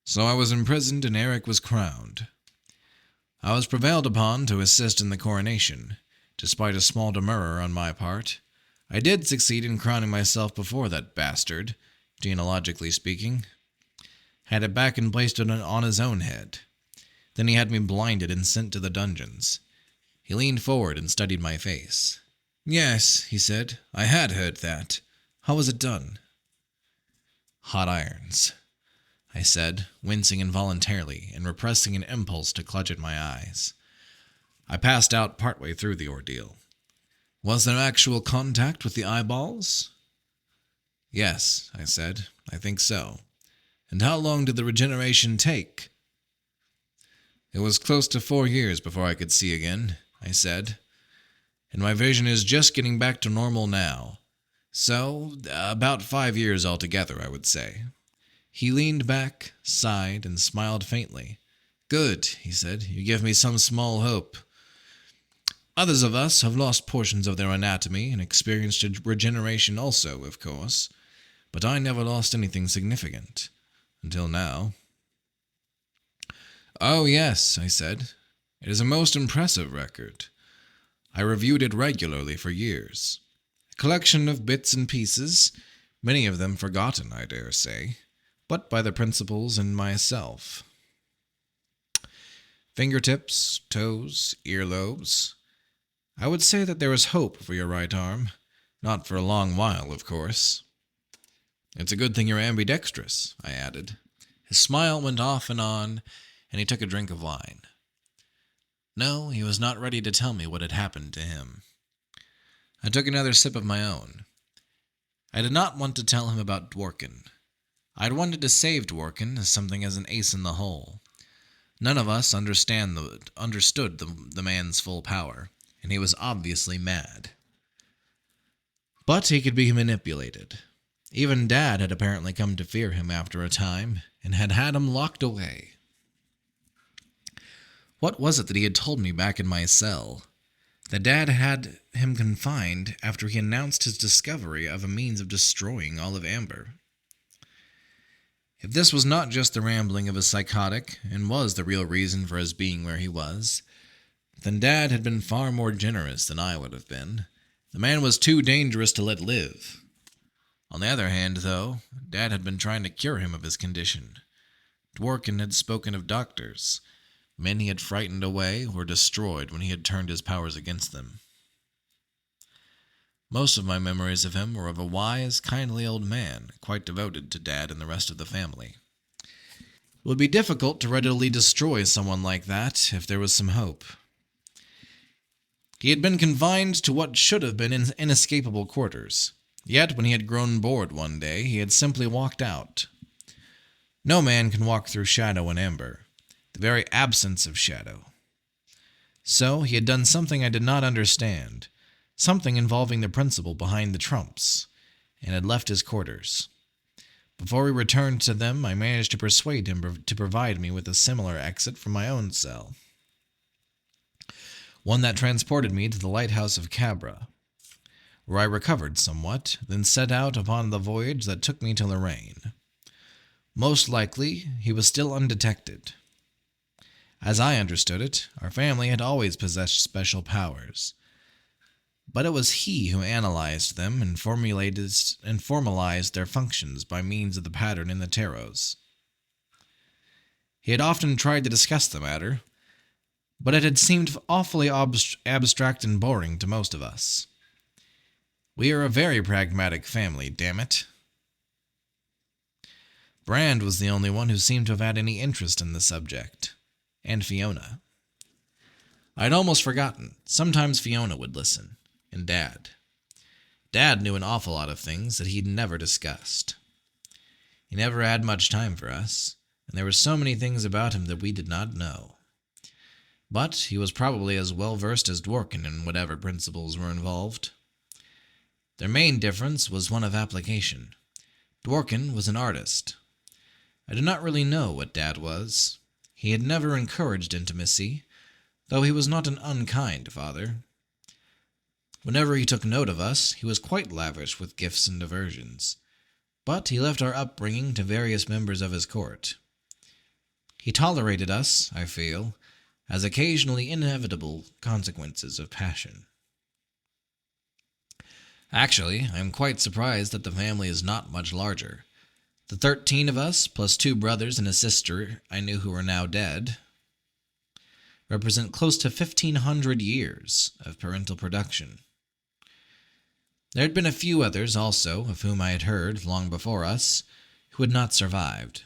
So I was imprisoned and Eric was crowned. I was prevailed upon to assist in the coronation, despite a small demurrer on my part. I did succeed in crowning myself before that bastard, genealogically speaking. Had it back and placed it on his own head. Then he had me blinded and sent to the dungeons. He leaned forward and studied my face. Yes, he said, I had heard that. How was it done? Hot irons, I said, wincing involuntarily and repressing an impulse to clutch at my eyes. I passed out partway through the ordeal. Was there actual contact with the eyeballs? Yes, I said, I think so. And how long did the regeneration take? It was close to 4 years before I could see again, I said. And my vision is just getting back to normal now. So, about 5 years altogether, I would say. He leaned back, sighed, and smiled faintly. Good, he said, you give me some small hope. Others of us have lost portions of their anatomy and experienced regeneration also, of course, but I never lost anything significant. Until now. Oh, yes, I said. It is a most impressive record. I reviewed it regularly for years. A collection of bits and pieces, many of them forgotten, I dare say, but by the principals and myself. Fingertips, toes, earlobes. I would say that there is hope for your right arm. Not for a long while, of course. It's a good thing you're ambidextrous, I added. His smile went off and on, and he took a drink of wine. No, he was not ready to tell me what had happened to him. I took another sip of my own. I did not want to tell him about Dworkin. I had wanted to save Dworkin as something as an ace in the hole. None of us understood the man's full power, and he was obviously mad. But he could be manipulated. Even Dad had apparently come to fear him after a time, and had him locked away. What was it that he had told me back in my cell? That Dad had him confined after he announced his discovery of a means of destroying all of Amber. If this was not just the rambling of a psychotic, and was the real reason for his being where he was, then Dad had been far more generous than I would have been. The man was too dangerous to let live. On the other hand, though, Dad had been trying to cure him of his condition. Dworkin had spoken of doctors. Men he had frightened away or destroyed when he had turned his powers against them. Most of my memories of him were of a wise, kindly old man, quite devoted to Dad and the rest of the family. It would be difficult to readily destroy someone like that if there was some hope. He had been confined to what should have been inescapable quarters. Yet, when he had grown bored one day, he had simply walked out. No man can walk through shadow and amber, the very absence of shadow. So, he had done something I did not understand, something involving the principle behind the trumps, and had left his quarters. Before we returned to them, I managed to persuade him to provide me with a similar exit from my own cell. One that transported me to the lighthouse of Cabra. where I recovered somewhat, then set out upon the voyage that took me to Lorraine. Most likely, he was still undetected. As I understood it, our family had always possessed special powers. But it was he who analyzed them and formalized their functions by means of the pattern in the tarots. He had often tried to discuss the matter, but it had seemed awfully abstract and boring to most of us. We are a very pragmatic family, damn it. Brand was the only one who seemed to have had any interest in the subject, and Fiona. I'd almost forgotten. Sometimes Fiona would listen, and Dad. Dad knew an awful lot of things that he'd never discussed. He never had much time for us, and there were so many things about him that we did not know. But he was probably as well versed as Dworkin in whatever principles were involved. Their main difference was one of application. Dworkin was an artist. I did not really know what Dad was. He had never encouraged intimacy, though he was not an unkind father. Whenever he took note of us, he was quite lavish with gifts and diversions, but he left our upbringing to various members of his court. He tolerated us, I feel, as occasionally inevitable consequences of passion. Actually, I am quite surprised that the family is not much larger. The 13 of us, plus 2 brothers and a sister I knew who are now dead, represent close to 1,500 years of parental production. There had been a few others also, of whom I had heard long before us, who had not survived.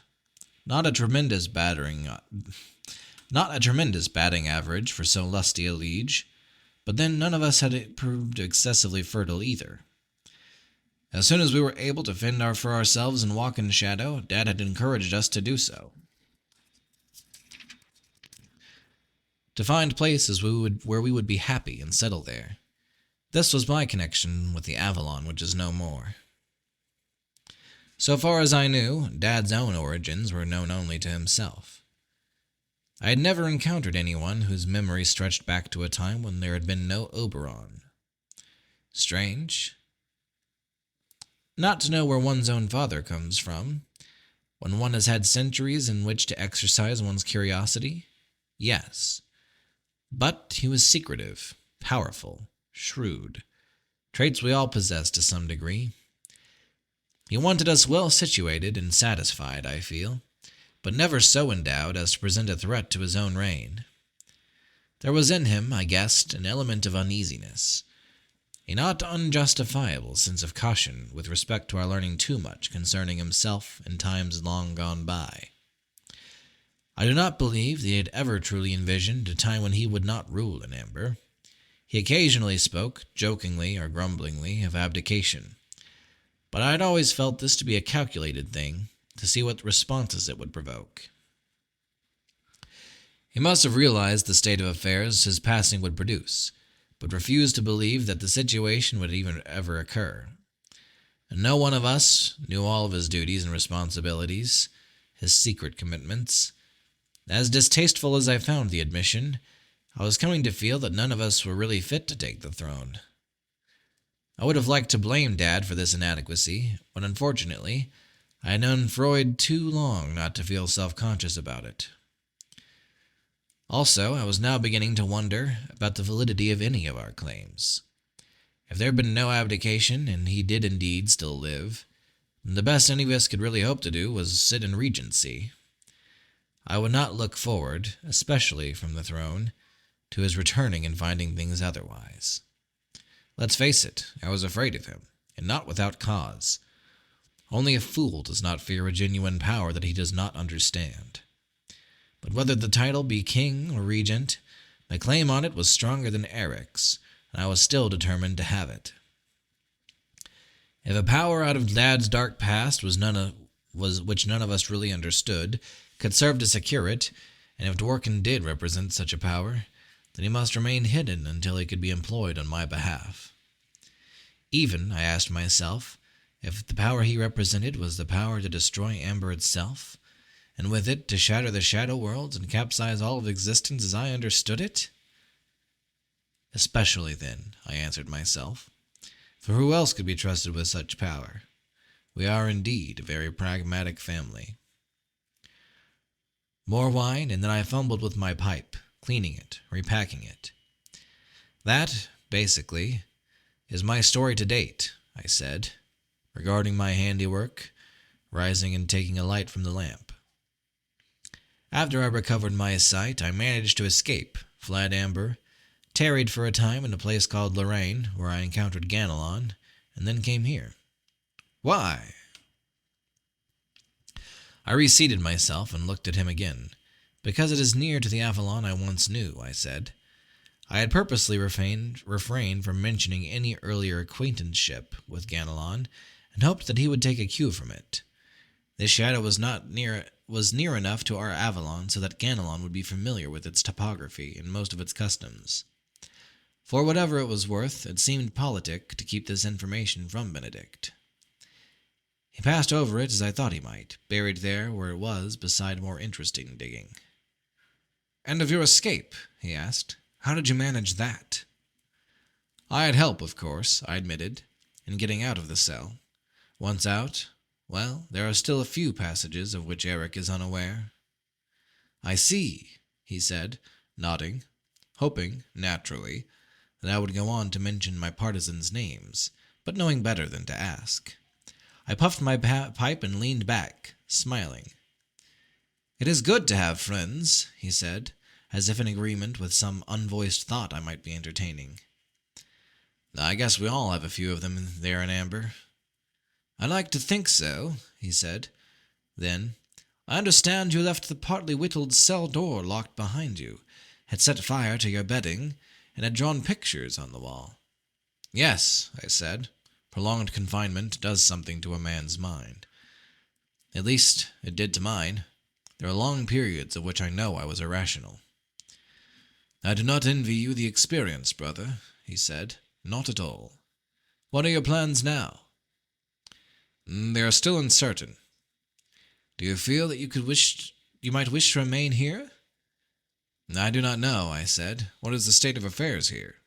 Not a tremendous batting average for so lusty a liege, but then none of us had proved excessively fertile either. As soon as we were able to fend for ourselves and walk in shadow, Dad had encouraged us to do so. To find places where we would be happy and settle there. This was my connection with the Avalon, which is no more. So far as I knew, Dad's own origins were known only to himself. I had never encountered anyone whose memory stretched back to a time when there had been no Oberon. Strange. Not to know where one's own father comes from, when one has had centuries in which to exercise one's curiosity? Yes. But he was secretive, powerful, shrewd, traits we all possess to some degree. He wanted us well situated and satisfied, I feel, but never so endowed as to present a threat to his own reign. There was in him, I guessed, an element of uneasiness, a not unjustifiable sense of caution with respect to our learning too much concerning himself in times long gone by. I do not believe that he had ever truly envisioned a time when he would not rule in Amber. He occasionally spoke, jokingly or grumblingly, of abdication, but I had always felt this to be a calculated thing, to see what responses it would provoke. He must have realized the state of affairs his passing would produce, but refused to believe that the situation would even ever occur. And no one of us knew all of his duties and responsibilities, his secret commitments. As distasteful as I found the admission, I was coming to feel that none of us were really fit to take the throne. I would have liked to blame Dad for this inadequacy, but unfortunately, I had known Freud too long not to feel self-conscious about it. Also, I was now beginning to wonder about the validity of any of our claims. If there had been no abdication, and he did indeed still live, then the best any of us could really hope to do was sit in regency. I would not look forward, especially from the throne, to his returning and finding things otherwise. Let's face it, I was afraid of him, and not without cause. Only a fool does not fear a genuine power that he does not understand. But whether the title be king or regent, my claim on it was stronger than Eric's, and I was still determined to have it. If a power out of Dad's dark past which none of us really understood, could serve to secure it, and if Dworkin did represent such a power, then he must remain hidden until he could be employed on my behalf. Even, I asked myself, if the power he represented was the power to destroy Amber itself, and with it to shatter the shadow worlds and capsize all of existence as I understood it? Especially then, I answered myself, For who else could be trusted with such power? We are indeed a very pragmatic family. More wine, and then I fumbled with my pipe, cleaning it, repacking it. That, basically, is my story to date, I said, regarding my handiwork, rising and taking a light from the lamp. After I recovered my sight, I managed to escape, fled Amber, tarried for a time in a place called Lorraine, where I encountered Ganelon, and then came here. Why? I reseated myself and looked at him again. Because it is near to the Avalon I once knew, I said. I had purposely refrained from mentioning any earlier acquaintanceship with Ganelon, and hoped that he would take a cue from it. This shadow was near enough to our Avalon so that Ganelon would be familiar with its topography and most of its customs. For whatever it was worth, it seemed politic to keep this information from Benedict. He passed over it as I thought he might, buried there where it was beside more interesting digging. "And of your escape," he asked. "How did you manage that?" "I had help, of course," I admitted, in getting out of the cell. Once out, well, there are still a few passages of which Eric is unaware. "I see," he said, nodding, hoping, naturally, that I would go on to mention my partisans' names, but knowing better than to ask. I puffed my pipe and leaned back, smiling. "It is good to have friends," he said, as if in agreement with some unvoiced thought I might be entertaining. "I guess we all have a few of them there in Amber." "I like to think so," he said. Then, "I understand you left the partly whittled cell door locked behind you, had set fire to your bedding, and had drawn pictures on the wall." "Yes," I said. "Prolonged confinement does something to a man's mind. At least, it did to mine. There are long periods of which I know I was irrational." "I do not envy you the experience, brother," he said. "Not at all. What are your plans now?" "They are still uncertain." "Do you feel that you might wish to remain here?" "I do not know," I said. "What is the state of affairs here?"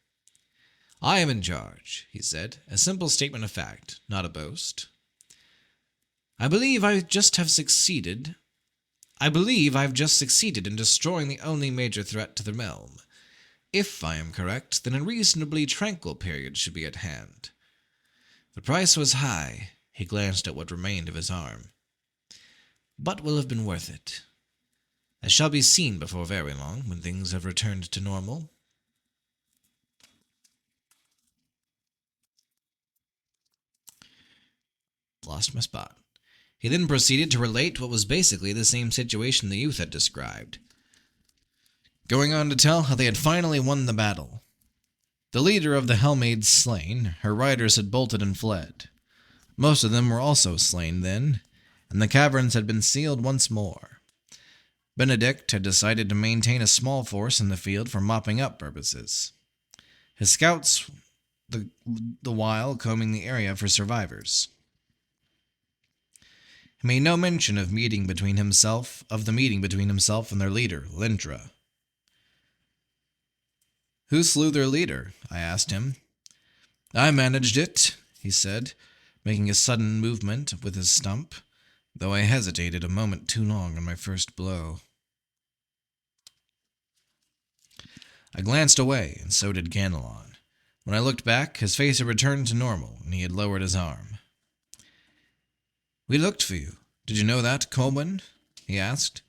"I am in charge," he said. "A simple statement of fact, not a boast. I believe I've just succeeded in destroying the only major threat to the realm. If I am correct, then a reasonably tranquil period should be at hand. The price was high," he glanced at what remained of his arm, "but will have been worth it. As shall be seen before very long, when things have returned to normal." Lost my spot. He then proceeded to relate what was basically the same situation the youth had described, going on to tell how they had finally won the battle. The leader of the Hellmaids slain, her riders had bolted and fled. Most of them were also slain then, and the caverns had been sealed once more. Benedict had decided to maintain a small force in the field for mopping up purposes. His scouts, the while, combing the area for survivors. He made no mention of the meeting between himself and their leader, Lintra. "Who slew their leader?" I asked him. "I managed it," he said, making a sudden movement with his stump, though I hesitated a moment too long on my first blow. I glanced away, and so did Ganelon. When I looked back, his face had returned to normal, and he had lowered his arm. "We looked for you. Did you know that, Colwyn?" he asked.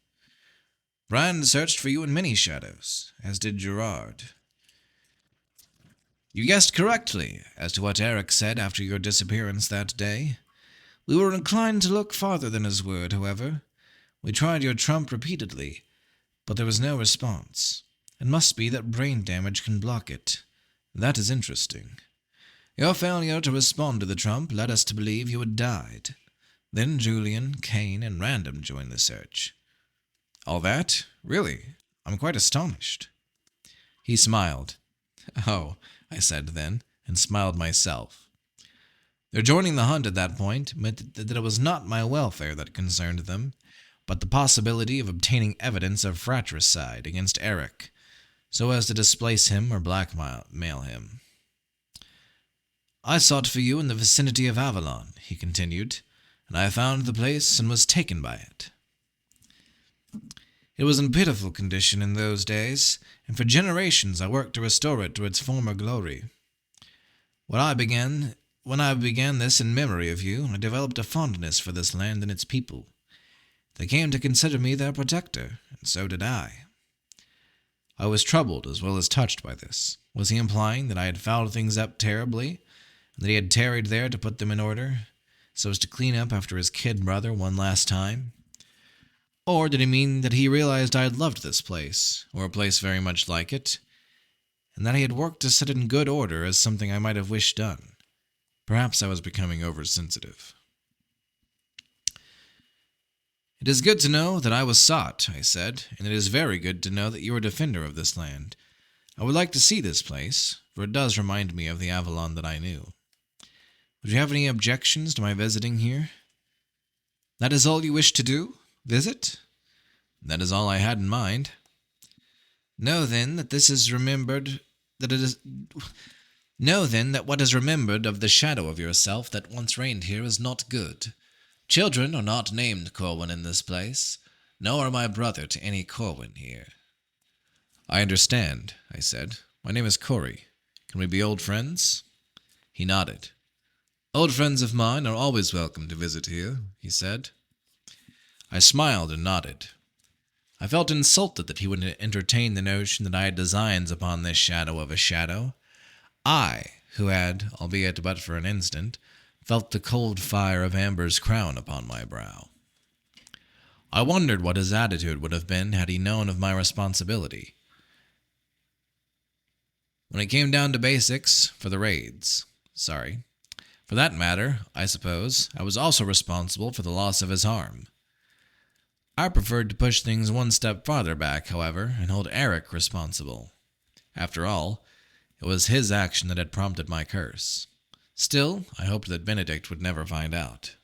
"Brand searched for you in many shadows, as did Gerard." "You guessed correctly as to what Eric said after your disappearance that day. We were inclined to look farther than his word, however. We tried your trump repeatedly, but there was no response. It must be that brain damage can block it. That is interesting. Your failure to respond to the trump led us to believe you had died. Then Julian, Kane, and Random joined the search." "All that? Really? I'm quite astonished." He smiled. "Oh," I said then, and smiled myself. Their joining the hunt at that point meant that it was not my welfare that concerned them, but the possibility of obtaining evidence of fratricide against Eric, so as to displace him or blackmail him. I sought for you in the vicinity of Avalon, he continued, and I found the place and was taken by it. It was in pitiful condition in those days, and for generations I worked to restore it to its former glory. When I began this in memory of you, I developed a fondness for this land and its people. They came to consider me their protector, and so did I. I was troubled as well as touched by this. Was he implying that I had fouled things up terribly, and that he had tarried there to put them in order, so as to clean up after his kid brother one last time? Or did he mean that he realized I had loved this place, or a place very much like it, and that he had worked to set it in good order as something I might have wished done? Perhaps I was becoming oversensitive. It is good to know that I was sought, I said, and it is very good to know that you are a defender of this land. I would like to see this place, for it does remind me of the Avalon that I knew. Would you have any objections to my visiting here? That is all you wish to do? Visit? That is all I had in mind. Know then that what is remembered of the shadow of yourself that once reigned here is not good. Children are not named Corwin in this place, nor am I brother to any Corwin here. I understand, I said. My name is Corey. Can we be old friends? He nodded. Old friends of mine are always welcome to visit here, he said. I smiled and nodded. I felt insulted that he would entertain the notion that I had designs upon this shadow of a shadow. I, who had, albeit but for an instant, felt the cold fire of Amber's crown upon my brow. I wondered what his attitude would have been had he known of my responsibility. When it came down to basics, for the raids. For that matter, I suppose, I was also responsible for the loss of his arm. I preferred to push things one step farther back, however, and hold Eric responsible. After all, it was his action that had prompted my curse. Still, I hoped that Benedict would never find out.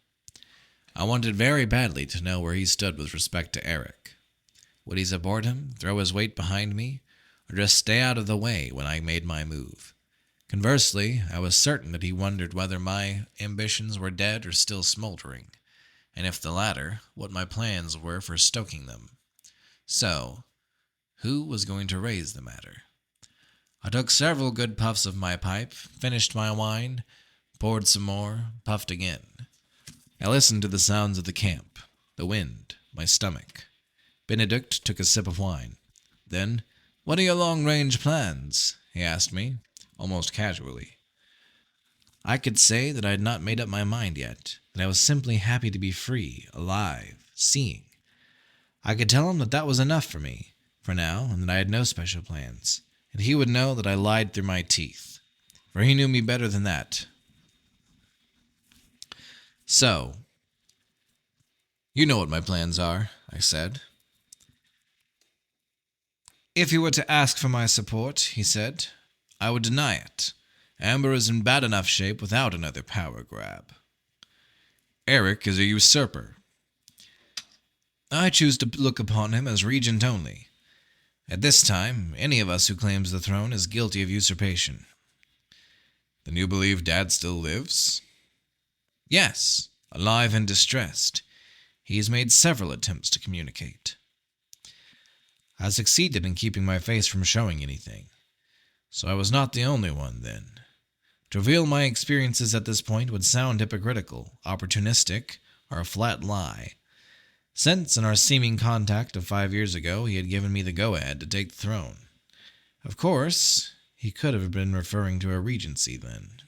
I wanted very badly to know where he stood with respect to Eric. Would he support him, throw his weight behind me, or just stay out of the way when I made my move? Conversely, I was certain that he wondered whether my ambitions were dead or still smoldering, and if the latter, what my plans were for stoking them. So, who was going to raise the matter? I took several good puffs of my pipe, finished my wine, poured some more, puffed again. I listened to the sounds of the camp, the wind, my stomach. Benedict took a sip of wine. Then, "What are your long-range plans?" he asked me, almost casually. I could say that I had not made up my mind yet, that I was simply happy to be free, alive, seeing. I could tell him that that was enough for me, for now, and that I had no special plans, and he would know that I lied through my teeth, for he knew me better than that. So, you know what my plans are, I said. If you were to ask for my support, he said, I would deny it. Amber is in bad enough shape without another power grab. Eric is a usurper. I choose to look upon him as regent only. At this time, any of us who claims the throne is guilty of usurpation. Then you believe Dad still lives? Yes, alive and distressed. He has made several attempts to communicate. I succeeded in keeping my face from showing anything. So I was not the only one, then. To reveal my experiences at this point would sound hypocritical, opportunistic, or a flat lie. Since in our seeming contact of 5 years ago he had given me the go-ahead to take the throne. Of course, he could have been referring to a regency then.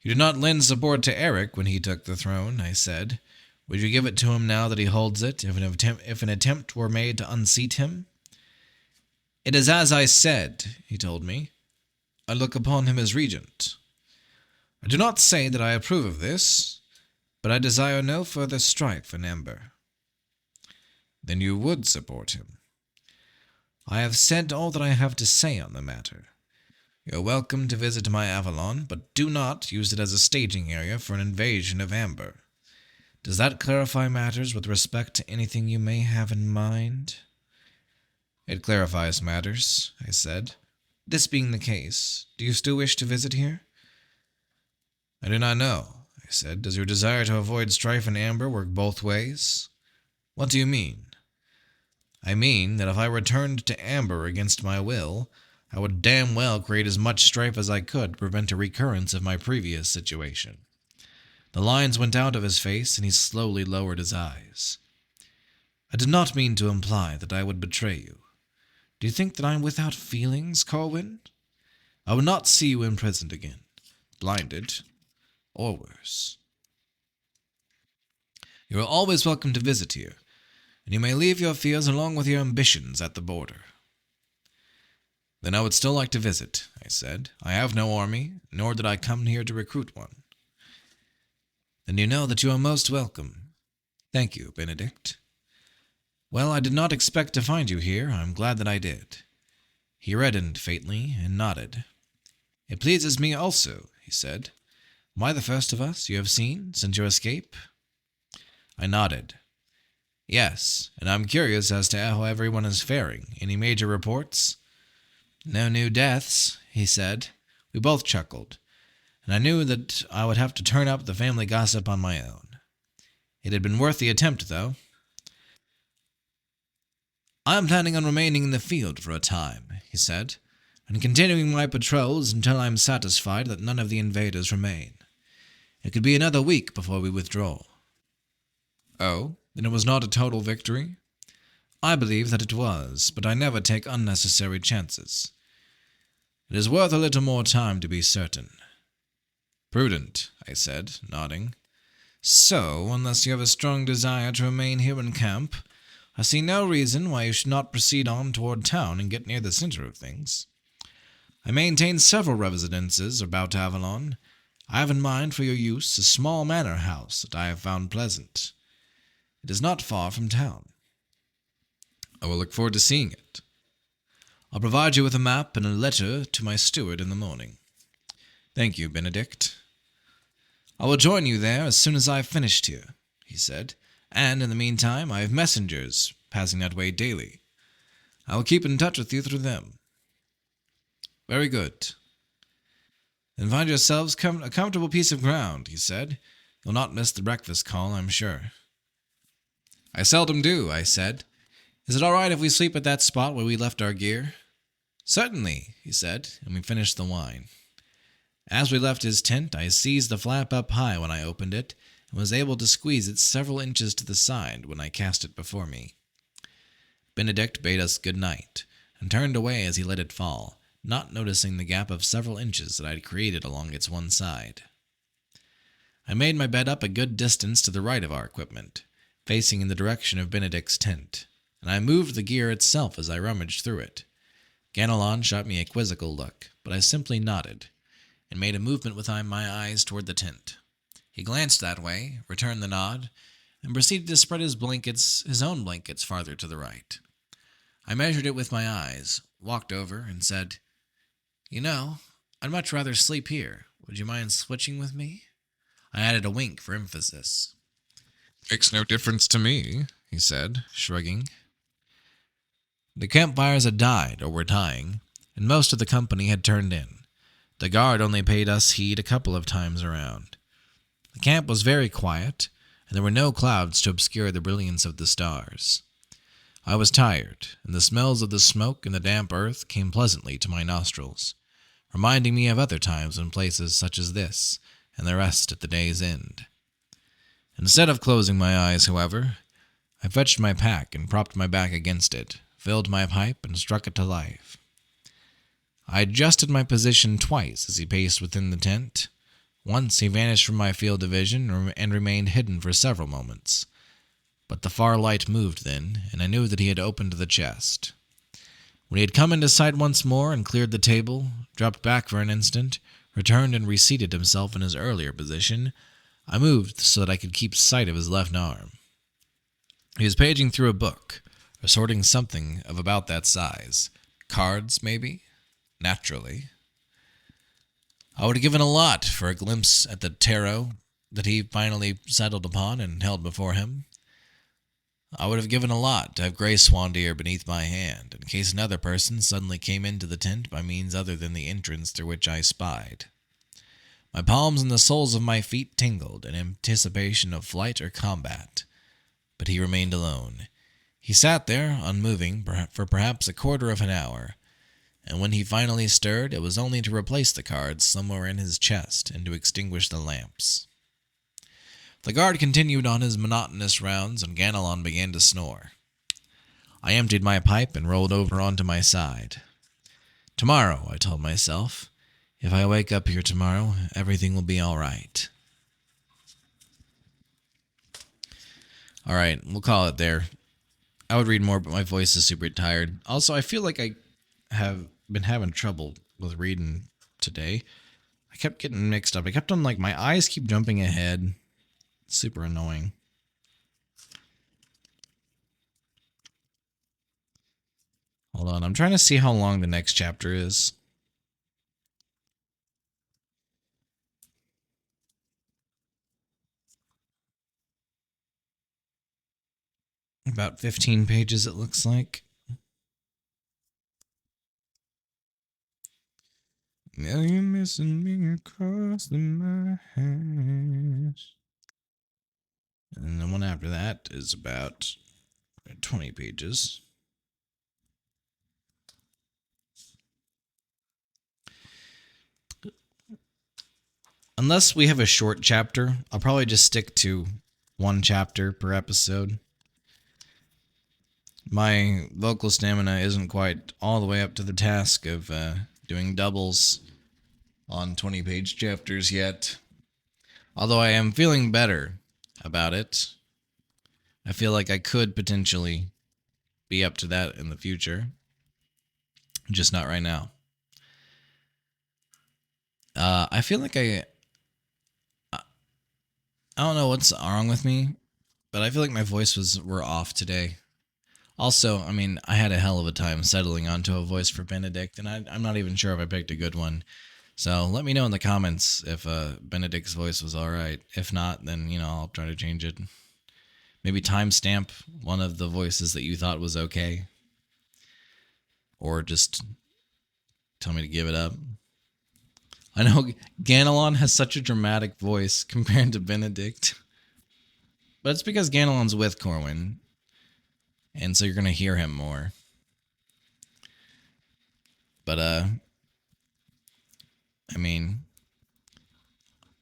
You did not lend support to Eric when he took the throne, I said. Would you give it to him now that he holds it, if an attempt were made to unseat him? It is as I said, he told me. I look upon him as regent. I do not say that I approve of this, but I desire no further strife in Amber. Then you would support him. I have said all that I have to say on the matter. You are welcome to visit my Avalon, but do not use it as a staging area for an invasion of Amber. Does that clarify matters with respect to anything you may have in mind? It clarifies matters, I said. This being the case, do you still wish to visit here? I do not know, I said. Does your desire to avoid strife and amber work both ways? What do you mean? I mean that if I returned to amber against my will, I would damn well create as much strife as I could to prevent a recurrence of my previous situation. The lines went out of his face, and he slowly lowered his eyes. I did not mean to imply that I would betray you. Do you think that I am without feelings, Corwin? I would not see you imprisoned again, blinded, or worse. You are always welcome to visit here, and you may leave your fears along with your ambitions at the border. Then I would still like to visit, I said. I have no army, nor did I come here to recruit one. Then you know that you are most welcome. Thank you, Benedict. Well, I did not expect to find you here. I'm glad that I did. He reddened faintly and nodded. It pleases me also, he said. Am I the first of us you have seen since your escape? I nodded. Yes, and I'm curious as to how everyone is faring. Any major reports? No new deaths, he said. We both chuckled, and I knew that I would have to turn up the family gossip on my own. It had been worth the attempt, though. I am planning on remaining in the field for a time, he said, and continuing my patrols until I am satisfied that none of the invaders remain. It could be another week before we withdraw. Oh, then it was not a total victory? I believe that it was, but I never take unnecessary chances. It is worth a little more time to be certain. Prudent, I said, nodding. So, unless you have a strong desire to remain here in camp, I see no reason why you should not proceed on toward town and get near the center of things. I maintain several residences about Avalon. I have in mind for your use a small manor house that I have found pleasant. It is not far from town. I will look forward to seeing it. I'll provide you with a map and a letter to my steward in the morning. Thank you, Benedict. I will join you there as soon as I have finished here, he said, and in the meantime I have messengers passing that way daily. I will keep in touch with you through them. Very good. Then find yourselves a comfortable piece of ground, he said. You'll not miss the breakfast call, I'm sure. I seldom do, I said. Is it all right if we sleep at that spot where we left our gear? Certainly, he said, and we finished the wine. As we left his tent, I seized the flap up high when I opened it, and was able to squeeze it several inches to the side when I cast it before me. Benedict bade us good night, and turned away as he let it fall, not noticing the gap of several inches that I had created along its one side. I made my bed up a good distance to the right of our equipment, facing in the direction of Benedict's tent, and I moved the gear itself as I rummaged through it. Ganelon shot me a quizzical look, but I simply nodded, and made a movement with my eyes toward the tent. He glanced that way, returned the nod, and proceeded to spread his own blankets farther to the right. I measured it with my eyes, walked over, and said, You know, I'd much rather sleep here. Would you mind switching with me? I added a wink for emphasis. Makes no difference to me, he said, shrugging. The campfires had died, or were dying, and most of the company had turned in. The guard only paid us heed a couple of times around. The camp was very quiet, and there were no clouds to obscure the brilliance of the stars. I was tired, and the smells of the smoke and the damp earth came pleasantly to my nostrils, reminding me of other times in places such as this, and the rest at the day's end. Instead of closing my eyes, however, I fetched my pack and propped my back against it, filled my pipe, and struck it to life. I adjusted my position twice as he paced within the tent. Once he vanished from my field of vision and remained hidden for several moments. But the far light moved then, and I knew that he had opened the chest. When he had come into sight once more and cleared the table, dropped back for an instant, returned and reseated himself in his earlier position, I moved so that I could keep sight of his left arm. He was paging through a book, or sorting something of about that size. Cards, maybe? Naturally. I would have given a lot for a glimpse at the tarot that he finally settled upon and held before him. I would have given a lot to have Grey Swan Deer beneath my hand, in case another person suddenly came into the tent by means other than the entrance through which I spied. My palms and the soles of my feet tingled in anticipation of flight or combat, but he remained alone. He sat there, unmoving, for perhaps a quarter of an hour, and when he finally stirred, it was only to replace the cards somewhere in his chest and to extinguish the lamps. The guard continued on his monotonous rounds, and Ganelon began to snore. I emptied my pipe and rolled over onto my side. Tomorrow, I told myself, if I wake up here tomorrow, everything will be all right. All right, we'll call it there. I would read more, but my voice is super tired. Also, I feel like I have been having trouble with reading today. I kept getting mixed up. I kept on, my eyes keep jumping ahead. It's super annoying. Hold on, I'm trying to see how long the next chapter is. About 15 pages, it looks like. Now you're missing me across the miles. And the one after that is about 20 pages. Unless we have a short chapter, I'll probably just stick to one chapter per episode. My vocal stamina isn't quite all the way up to the task of doing doubles on 20-page chapters yet. Although I am feeling better about it. I feel like I could potentially be up to that in the future. Just not right now. I feel like I don't know what's wrong with me, but I feel like my voice were off today. Also, I mean, I had a hell of a time settling onto a voice for Benedict, and I'm not even sure if I picked a good one. So let me know in the comments if Benedict's voice was alright. If not, then, I'll try to change it. Maybe timestamp one of the voices that you thought was okay. Or just tell me to give it up. I know Ganelon has such a dramatic voice compared to Benedict. But it's because Ganelon's with Corwin. And so you're going to hear him more. But, I mean,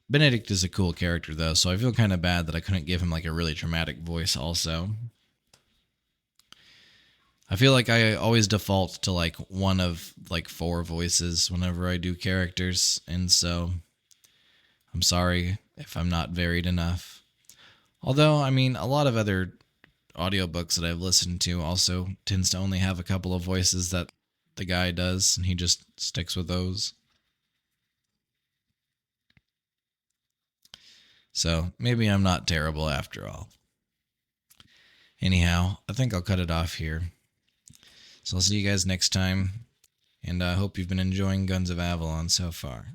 Benedict is a cool character, though, so I feel kind of bad that I couldn't give him, a really dramatic voice also. I feel like I always default to, one of, 4 voices whenever I do characters, and so I'm sorry if I'm not varied enough. Although, I mean, a lot of other audiobooks that I've listened to also tends to only have a couple of voices that the guy does, and he just sticks with those. So maybe I'm not terrible after all. Anyhow, I think I'll cut it off here. So I'll see you guys next time, and I hope you've been enjoying Guns of Avalon so far.